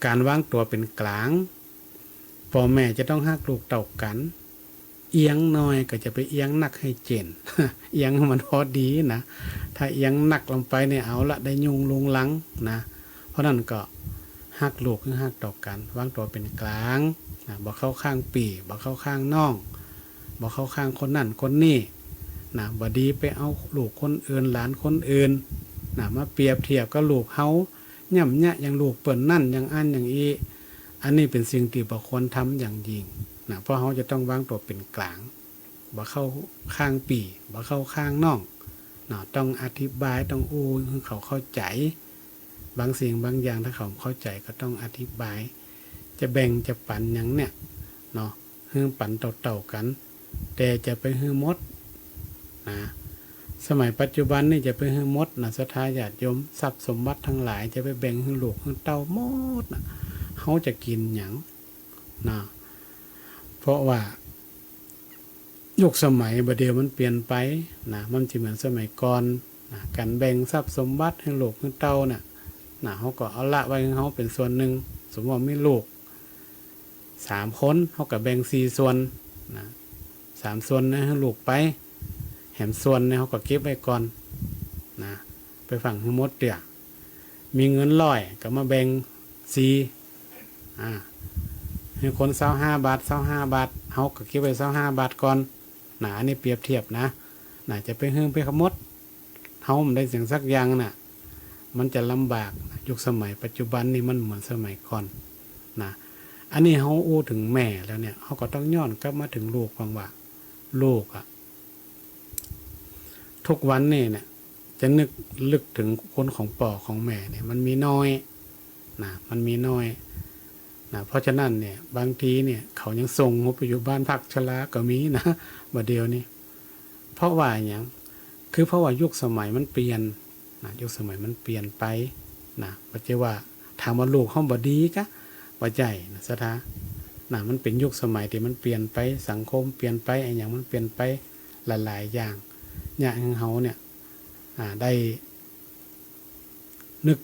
การวางตัวเป็นกลางพ่อแม่จะต้องฮักลูกเต่ากันเอียงน้อยก็จะไปเอียงหนักให้เจน เอียงมันพอดีนะถ้าเอียงหนักลงไปเนี่ยเอาละได้ยุงลุงลังนะเพราะนั้นก็ฮักลูกคือฮักเต่ากันวางตัวเป็นกลางบ่เข้าข้างปี่บ่เข้าข้างน้องบ่เข้าข้างคนนั่นคนนี่บ่ดีไปเอาลูกคนอื่นหลานคนอื่นมาเปรียบเทียบกับลูกเฮาย่ำเนี่ยอย่างลูกเปิ่นนั่นอย่างอันอย่างอีอันนี้เป็นสิ่งที่บ่ควรทำอย่างยิ่ง นะเพราะเขาจะต้องวางตัวเป็นกลางบ่เข้าข้างปีบ่เข้าข้างน้องนะต้องอธิบายต้องอู้ให้เขาเข้าใจบางสิ่งบางอย่างถ้าเขาเข้าใจก็ต้องอธิบายจะแบ่งจะปันอย่างเนี่ยเนาะให้ปันเต่าๆกันแต่จะไปให้หมดนะสมัยปัจจุบันนี่จะไปให้หมดนะศรัทธาญาติโยมทรัพย์สมบัติทั้งหลายจะไปแบ่งให้ลูกให้เต้าหมดนะเขาจะกินอย่างนะเพราะว่ายุคสมัยบัดเดียวมันเปลี่ยนไปนะมันจะเหมือนสมัยก่อนนะการแบ่งทรัพย์สมบัติให้ลูกให้เต้าน่ะนะเขาก็เอาละไว้ให้เขาเป็นส่วนหนึ่งสมมติว่ามีลูก3 คนเขาก็แบ่ง4 ส่วนนะ3 ส่วนนะให้ลูกไปแหมส่วนเนี่ยเขาก็เก็บไว้ก่อนนะไปฝังให้หมดเดี๋ยวมีเงิน100ก็มาแบ่ง4ให้คน25 บาท25 บาทเขาก็เก็บไว้25 บาทก่อนนะอันนี้เปรียบเทียบนะจะไปเฮื่องไปขมดเขาไม่ได้เสียงสักอย่างน่ะมันจะลำบากยุคสมัยปัจจุบันนี่มันเหมือนสมัยก่อนนะอันนี้เขาอู้ถึงแม่แล้วเนี่ยเขาก็ต้องย้อนกลับมาถึงลูกฟังว่าลูกทุกวันนี่เนี่ยจะนึกลึกถึงคนของพ่อของแม่เนี่ยมันมีน้อยนะมันมีน้อยนะเพราะฉะนั้นเนี่ยบางทีเนี่ยเขายังส่งงบไปอยู่บ้านพักชราก็มีนะบัดเดียวนี้เพราะว่าอย่างคือเพราะว่ายุคสมัยมันเปลี่ยนนะยุคสมัยมันเปลี่ยนไปนะปัจจุบันถามว่าลูกเขาบ่ดีกะว่าใจนะสถานะมันเป็นยุคสมัยที่มันเปลี่ยนไปสังคมเปลี่ยนไปไอ้อย่างมันเปลี่ยนไปหลายๆอย่างเนี่ยเขาเนี่ยได้นึก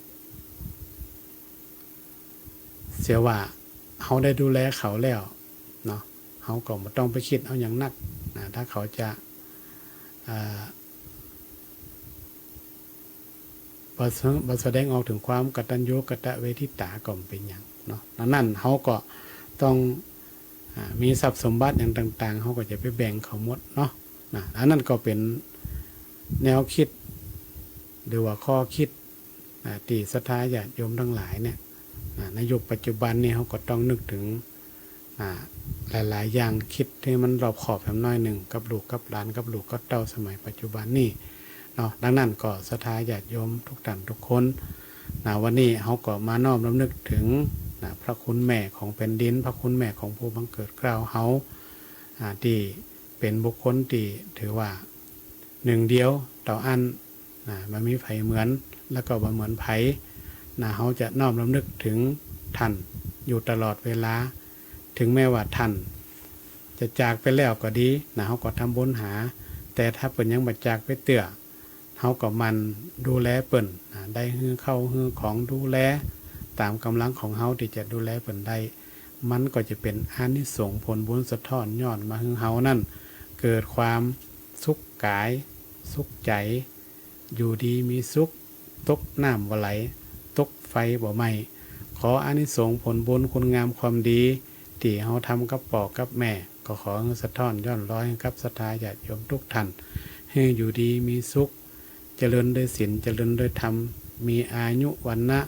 เสียว่าเขาได้ดูแลเขาแล้วเนาะเขาก็ไม่ต้องไปคิดเอาอย่างนักนะถ้าเขาจะบแสดงออกถึงความกตัญญูกตเวทิตาก็เป็นอย่างเนาะนั่นเขาก็ต้องมีทรัพย์สมบัติอย่างต่างๆเขาก็จะไปแบ่งเขาหมดเนาะอันนั้นก็เป็นแนวคิดหรือว่าข้อคิดที่ศรัทธาญาติโยมทั้งหลายเนี่ยในยุคปัจจุบันนี่เขาก็ต้องนึกถึงหลายๆอย่างคิดให้มันรอบขอบน้อยหนึ่งกับลูกกับหลานกับลูกกับเต้าสมัยปัจจุบันนี่เนาะดังนั้นก็ศรัทธาญาติโยมทุกท่านทุกคนวันนี้เขาก็มาน้อมรำลึกถึงพระคุณแม่ของแผ่นดินพระคุณแม่ของผู้บังเกิดเกล้าเขาที่เป็นบุคคลที่ถือว่าหนึ่งเดียวต่ออันมันมีไผเหมือนแล้วก็บ่เหมือนไผเขาจะน้อมรำลึกถึงท่านอยู่ตลอดเวลาถึงแม้ว่าท่านจะจากไปแล้วก็ดีเขาก็ทำบุญหาแต่ถ้าเปิ่นยังบ่จากไปเตื้อเขาก็มันดูแลเปิ่นได้ฮือเข้าฮือของดูแลตามกำลังของเขาที่จะดูแลเปิ่นได้มันก็จะเป็นอานิสงส์ผลบุญสะท้อนย้อนมาฮือเขานั่นเกิดความสุขกายสุขใจอยู่ดีมีสุขตกน้ำบ่ไหลตกไฟบ่ไหม้ขออานิสงส์ผลบุญคุณงามความดีที่เฮาทำกับพ่อกับแม่ก็ขอสะท้อนย้อนร้อยกับศรัทธาญาติโยมทุกท่านให้อยู่ดีมีสุขเจริญด้วยศีลเจริญด้วยธรรมมีอายุวรรณะ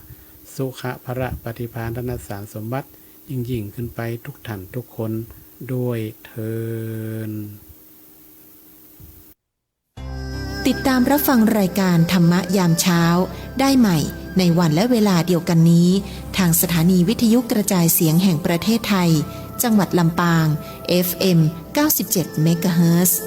สุขะภระปฏิภาณธนสารสมบัติยิ่งขึ้นไปทุกท่านทุกคนด้วยเทินติดตามรับฟังรายการธรรมะยามเช้าได้ใหม่ในวันและเวลาเดียวกันนี้ทางสถานีวิทยุกระจายเสียงแห่งประเทศไทยจังหวัดลำปาง FM 97 เมกะเฮิรตซ์